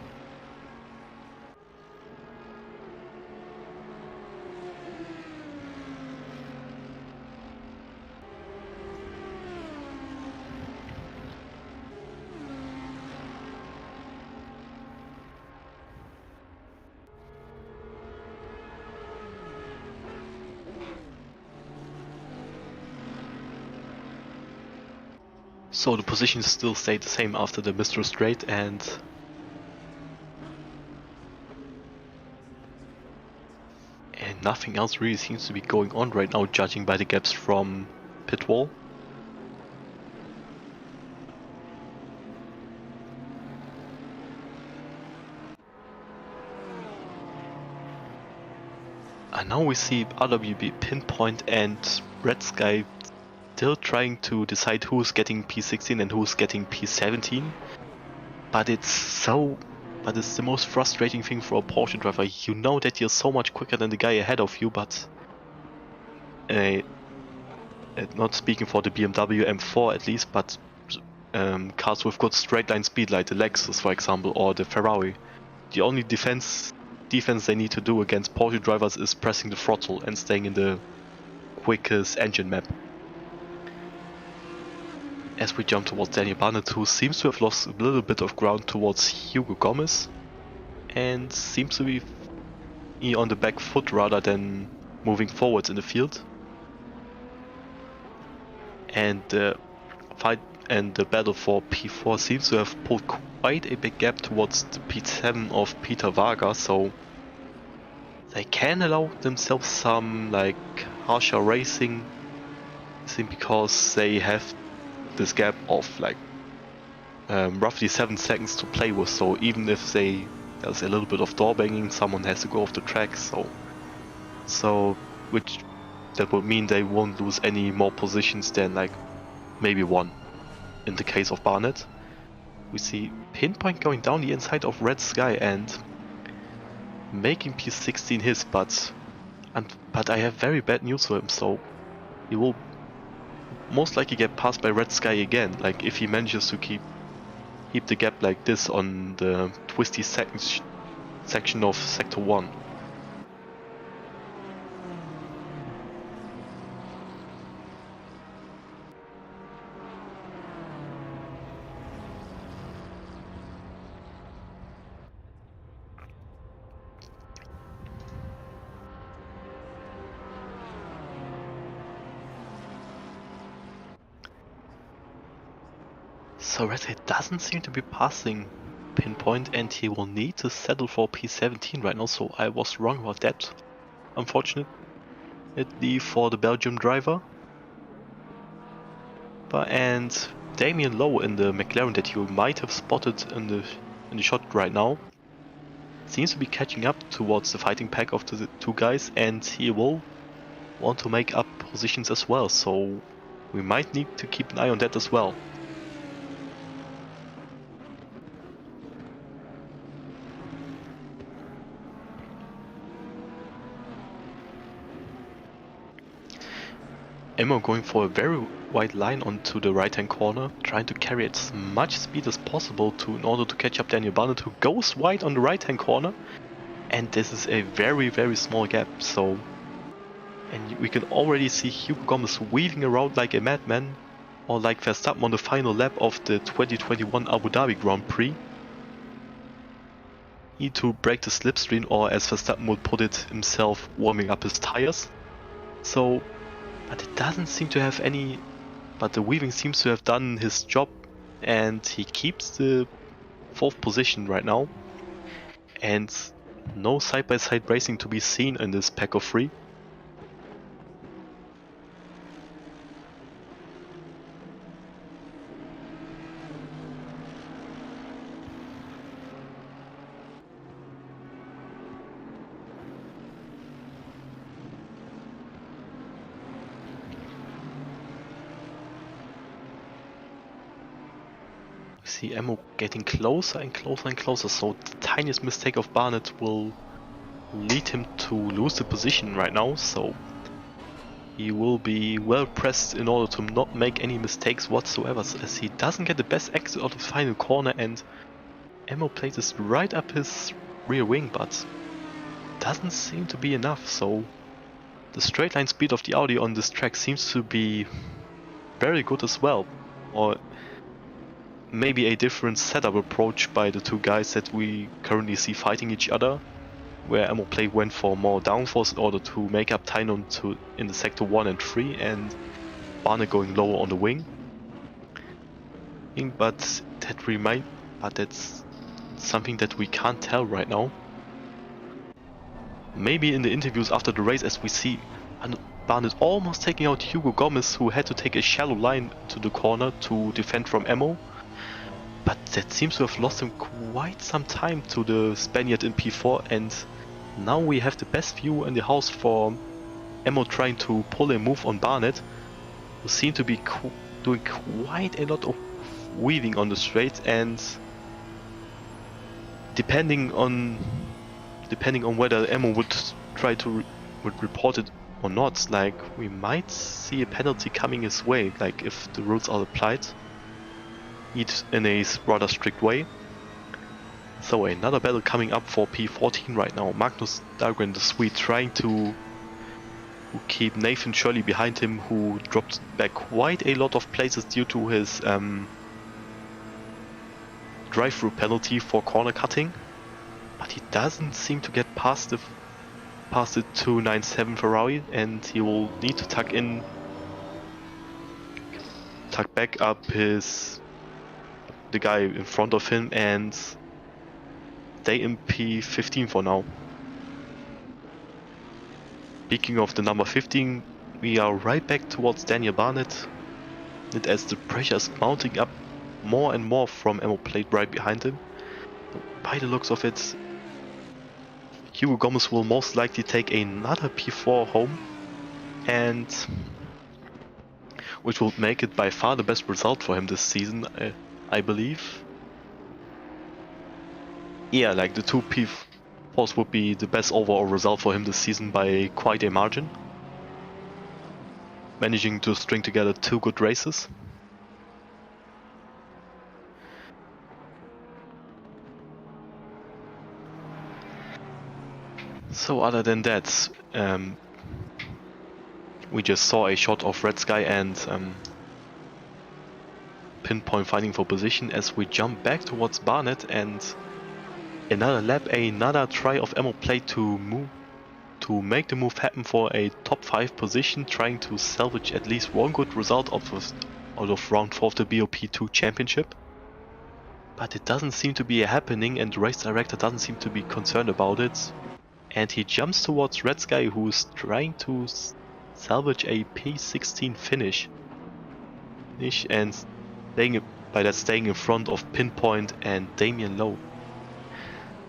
So the positions still stayed the same after the Mistral straight, and nothing else really seems to be going on right now, judging by the gaps from pit wall. And now we see RWB Pinpoint and Red Sky still trying to decide who's getting P16 and who's getting P17. But it's the most frustrating thing for a Porsche driver. You know that you're so much quicker than the guy ahead of you, but not speaking for the BMW M4 at least, but cars with good straight line speed like the Lexus, for example, or the Ferrari. The only defense they need to do against Porsche drivers is pressing the throttle and staying in the quickest engine map. As we jump towards Daniel Barnett, who seems to have lost a little bit of ground towards Hugo Gomez, and seems to be on the back foot rather than moving forwards in the field. And the fight and the battle for P4 seems to have pulled quite a big gap towards the P7 of Peter Varga, so they can allow themselves some harsher racing, simply because they have this gap of roughly 7 seconds to play with. So even if there's a little bit of door banging, someone has to go off the track. So which that would mean they won't lose any more positions than maybe 1 in the case of Barnett. We see Pinpoint going down the inside of Red Sky, and making P16 his, but I have very bad news for him, so he will most likely get passed by Red Sky again, like if he manages to keep the gap like this on the twisty section of Sector 1. So Red Sky doesn't seem to be passing Pinpoint, and he will need to settle for P17 right now, so I was wrong about that, unfortunately for the Belgium driver. And Damien Lowe in the McLaren that you might have spotted in the shot right now seems to be catching up towards the fighting pack of the two guys, and he will want to make up positions as well, so we might need to keep an eye on that as well. Emmo going for a very wide line onto the right hand corner, trying to carry as much speed as possible in order to catch up Daniel Barnett, who goes wide on the right hand corner, and this is a very small gap, so and we can already see Hugo Gomez weaving around like a madman, or like Verstappen on the final lap of the 2021 Abu Dhabi Grand Prix. Need to break the slipstream, or as Verstappen would put it himself, warming up his tires. So, but it doesn't seem to have any, but the weaving seems to have done his job, and he keeps the 4th position right now. And no side-by-side racing to be seen in this pack of 3. We see Emmo getting closer and closer and closer, so the tiniest mistake of Barnett will lead him to lose the position right now, so he will be well pressed in order to not make any mistakes whatsoever, as he doesn't get the best exit out of the final corner, and Emmo places right up his rear wing, but doesn't seem to be enough, so the straight line speed of the Audi on this track seems to be very good as well, or maybe a different setup approach by the two guys that we currently see fighting each other, where Emmo Play went for more downforce in order to make up time in the sector 1 and 3, and Barnett going lower on the wing. But that's something that we can't tell right now. Maybe in the interviews after the race, as we see Barnett almost taking out Hugo Gomez, who had to take a shallow line to the corner to defend from Emmo. But that seems to have lost him quite some time to the Spaniard in P4, and now we have the best view in the house for Emmo trying to pull a move on Barnett, who seemed to be doing quite a lot of weaving on the straight, and depending on whether Emmo would try to report it or not, like we might see a penalty coming his way, like if the rules are applied in a rather strict way. So another battle coming up for P14 right now. Magnus Dahlgren the Swede trying to keep Nathan Shirley behind him, who dropped back quite a lot of places due to his drive-through penalty for corner cutting. But he doesn't seem to get past the 297 Ferrari, and he will need to tuck back up the guy in front of him and stay in P15 for now. Speaking of the number 15, we are right back towards Daniel Barnett, and as the pressure is mounting up more and more from Emmo Plate right behind him. By the looks of it, Hugo Gomez will most likely take another P4 home, and which will make it by far the best result for him this season, I believe. Yeah, like the two course, would be the best overall result for him this season by quite a margin. Managing to string together 2 good races. So other than that, we just saw a shot of Red Sky and Pinpoint fighting for position as we jump back towards Barnet, and another lap, another try of Ammo Play to make the move happen for a top 5 position, trying to salvage at least one good result out of round 4 of the BOP2 championship. But it doesn't seem to be happening, and the race director doesn't seem to be concerned about it. And he jumps towards Red Sky, who's trying to salvage a P16 finish. And staying in front of Pinpoint and Damien Lowe.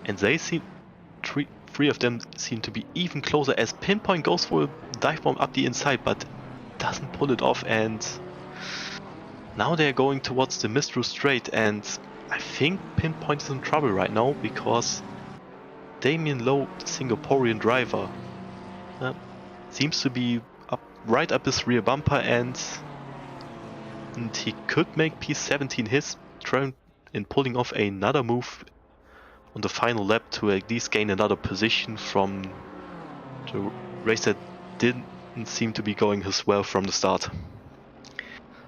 And they seem, three of them seem to be even closer as Pinpoint goes for a dive bomb up the inside, but doesn't pull it off. And now they're going towards the Mistral Straight, and I think Pinpoint is in trouble right now because Damien Lowe, the Singaporean driver, seems to be right up his rear bumper, and he could make P17 his turn in pulling off another move on the final lap to at least gain another position from the race that didn't seem to be going as well from the start.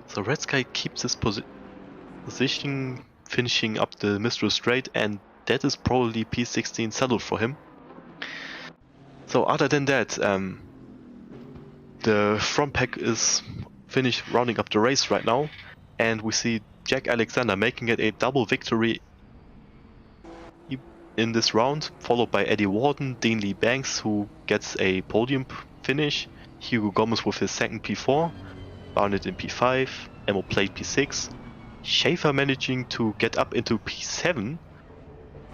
So Red Sky keeps his position, finishing up the Mistral Straight, and that is probably P16 settled for him. So other than that, the front pack is finished rounding up the race right now, and we see Jack Alexander making it a double victory in this round, followed by Eddie Warden, Dean Lee Banks, who gets a podium finish, Hugo Gomez with his second P4, Barnett in P5, Emo Plate P6, Schaefer managing to get up into P7.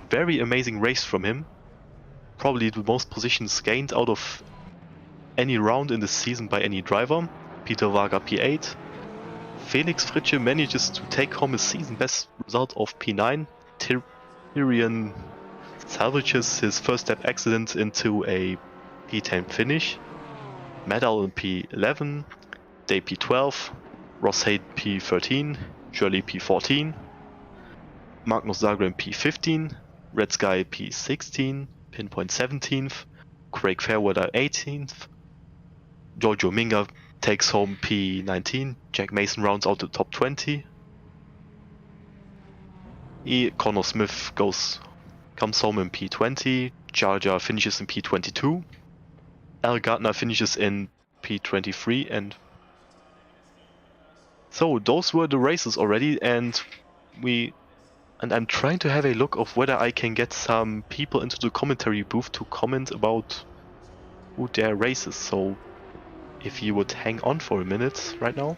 Very amazing race from him. Probably the most positions gained out of any round in the season by any driver. Peter Varga P8. Felix Fritsche manages to take home his season best result of P9. Tyrion salvages his first step accident into a P10 finish. Medal in P11, Day P12, Ross Hayden P13, Shirley P14, Magnus Zagren P15, Red Sky P16, Pinpoint 17th, Craig Fairweather 18th, Giorgio Minga takes home P19, Jack Mason rounds out the top 20, Connor Smith comes home in P20, Jar Jar finishes in P22, Al Gardner finishes in P23, and so those were the races already, and I'm trying to have a look of whether I can get some people into the commentary booth to comment about who their races. So if you would hang on for a minute right now.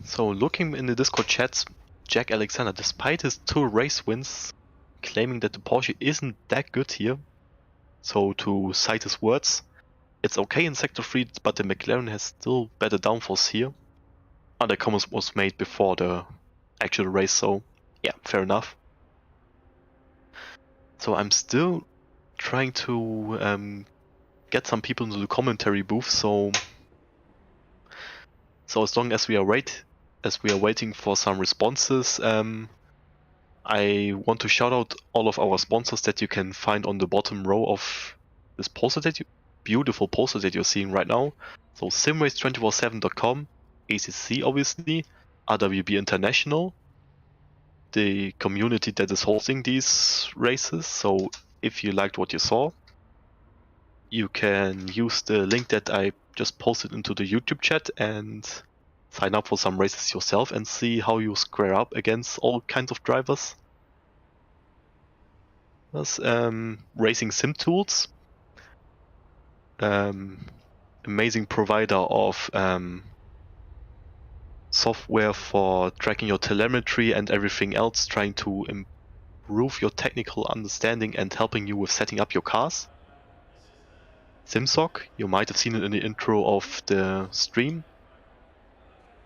So looking in the Discord chats, Jack Alexander, despite his 2 race wins, claiming that the Porsche isn't that good here. So to cite his words, it's okay in Sector 3, but the McLaren has still better downforce here. And the comment was made before the actual race, so yeah, fair enough. So I'm still trying to get some people into the commentary booth. So as long as we are waiting for some responses, I want to shout out all of our sponsors that you can find on the bottom row of this beautiful poster that you're seeing right now. So simrace247.com, ACC obviously, RWB International, the community that is hosting these races. So if you liked what you saw, you can use the link that I just posted into the YouTube chat and sign up for some races yourself and see how you square up against all kinds of drivers. That's Racing Sim Tools, amazing provider of software for tracking your telemetry and everything else, trying to improve your technical understanding and helping you with setting up your cars. SimSock, you might have seen it in the intro of the stream.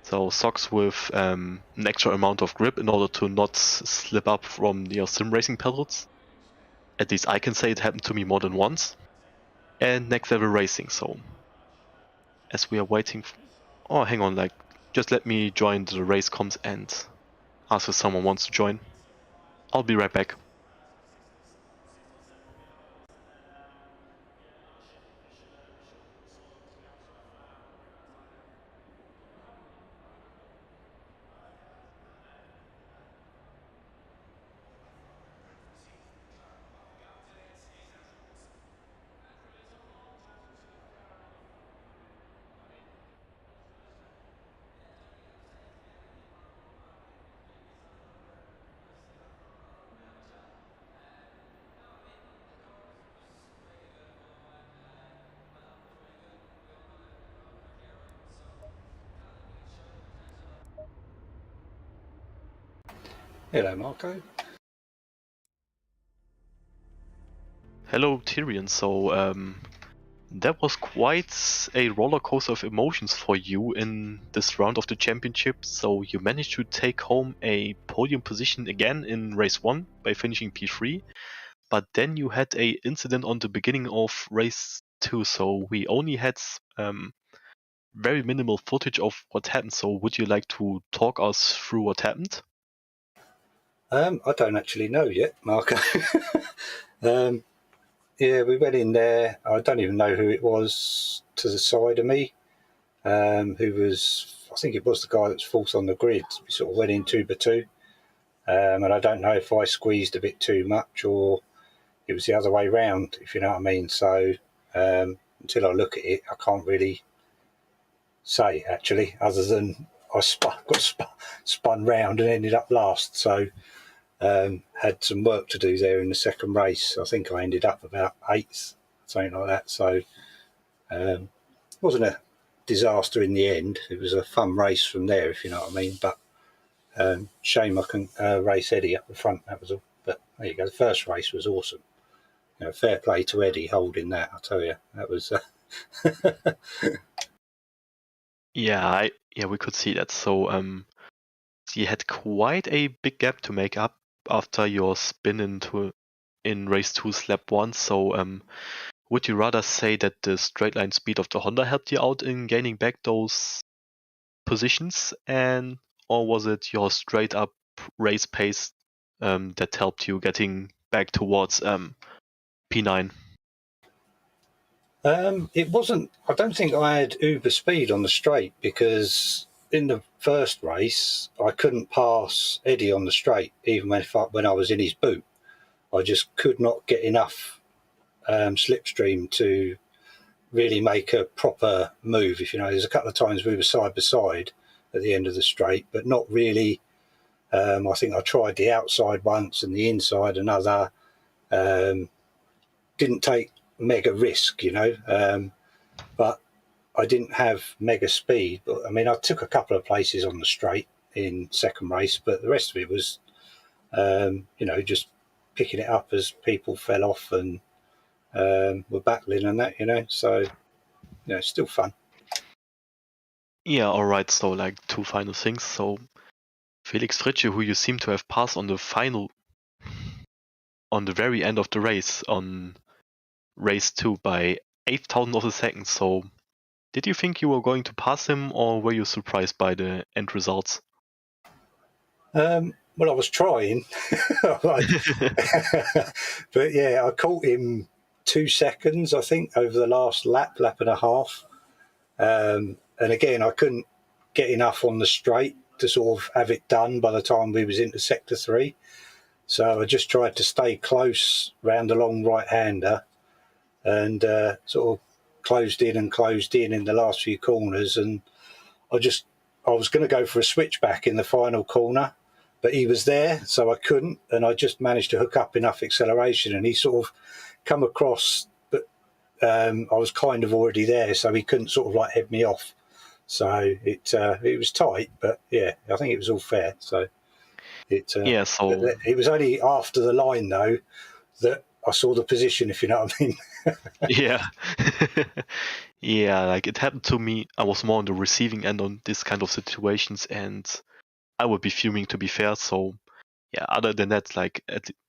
So socks with an extra amount of grip in order to not slip up from your sim racing pedals. At least I can say it happened to me more than once. And Next Level Racing. So as we are waiting, oh, hang on, just let me join the race comms and ask if someone wants to join. I'll be right back. Hello, Marco. Hello, Tyrion. So that was quite a roller coaster of emotions for you in this round of the championship. So you managed to take home a podium position again in race 1 by finishing P3. But then you had a incident on the beginning of race 2. So we only had very minimal footage of what happened. So would you like to talk us through what happened? I don't actually know yet, Marco. Yeah, we went in there. I don't even know who it was to the side of me. Who was? I think it was the guy that was fourth on the grid. We sort of went in 2x2, and I don't know if I squeezed a bit too much or it was the other way round. If you know what I mean. So until I look at it, I can't really say actually, other than I spun round and ended up last. So. Had some work to do there in the second race. I think I ended up about 8th, something like that. So it wasn't a disaster in the end. It was a fun race from there, if you know what I mean. But shame I couldn't race Eddie up the front, that was all. But there you go, the first race was awesome. You know, fair play to Eddie holding that, I tell you. That was... Yeah, we could see that. So you had quite a big gap to make up after your spin in race 2's lap 1. So would you rather say that the straight line speed of the Honda helped you out in gaining back those positions, or was it your straight up race pace that helped you getting back towards P9? It wasn't... I don't think I had uber speed on the straight because in the first race I couldn't pass Eddie on the straight even when I was in his boot. I just could not get enough slipstream to really make a proper move. If you know, there's a couple of times we were side by side at the end of the straight, but not really. I think I tried the outside once and the inside another. Didn't take mega risk, you know, but I didn't have mega speed. But I mean, I took a couple of places on the straight in second race, but the rest of it was, you know, just picking it up as people fell off and were battling and that, you know. So, you know, it's still fun. Yeah, alright, so two final things. So Felix Fritsche, who you seem to have passed on the final on the very end of the race, on race 2, by 8,000 of a second. So did you think you were going to pass him, or were you surprised by the end results? Well, I was trying, but yeah, I caught him 2 seconds, I think, over the last lap and a half. And again, I couldn't get enough on the straight to sort of have it done by the time we was into sector 3. So I just tried to stay close round the long right-hander and sort of closed in in the last few corners. And I was going to go for a switchback in the final corner, but he was there, so I couldn't. And I just managed to hook up enough acceleration, and he sort of come across, but I was kind of already there, so he couldn't sort of like head me off. So it was tight, but yeah, I think it was all fair. So Yeah, so it was only after the line though that I saw the position, if you know what I mean. yeah. Yeah, like it happened to me. I was more on the receiving end on this kind of situations, and I would be fuming, to be fair. So yeah, other than that, like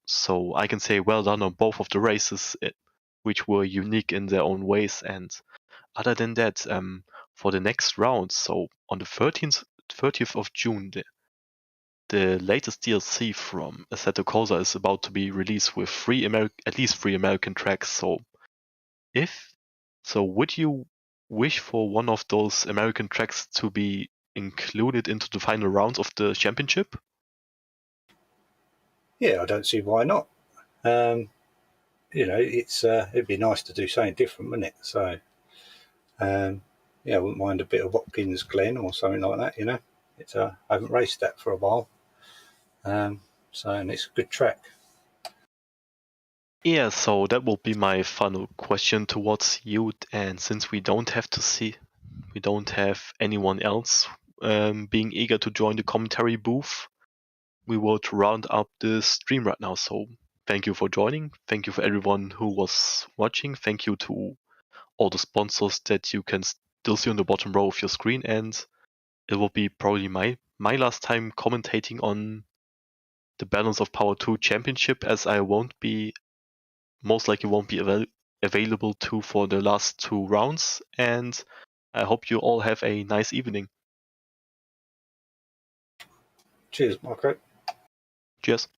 so I can say well done on both of the races, which were unique in their own ways. And other than that, for the next round, so on the 30th of June, the latest DLC from Assetto Corsa is about to be released with at least 3 American tracks. So would you wish for one of those American tracks to be included into the final rounds of the championship? Yeah, I don't see why not. It'd be nice to do something different, wouldn't it? So, yeah, I wouldn't mind a bit of Watkins Glen or something like that. I haven't raced that for a while, and it's a good track. Yeah, so that will be my final question towards you. And since we don't have anyone else being eager to join the commentary booth, we will round up the stream right now. So thank you for joining. Thank you for everyone who was watching. Thank you to all the sponsors that you can still see on the bottom row of your screen. And it will be probably my last time commentating on the Balance of Power 2 Championship, as I most likely won't be available for the last 2 rounds. And I hope you all have a nice evening. Cheers, Marco. Cheers.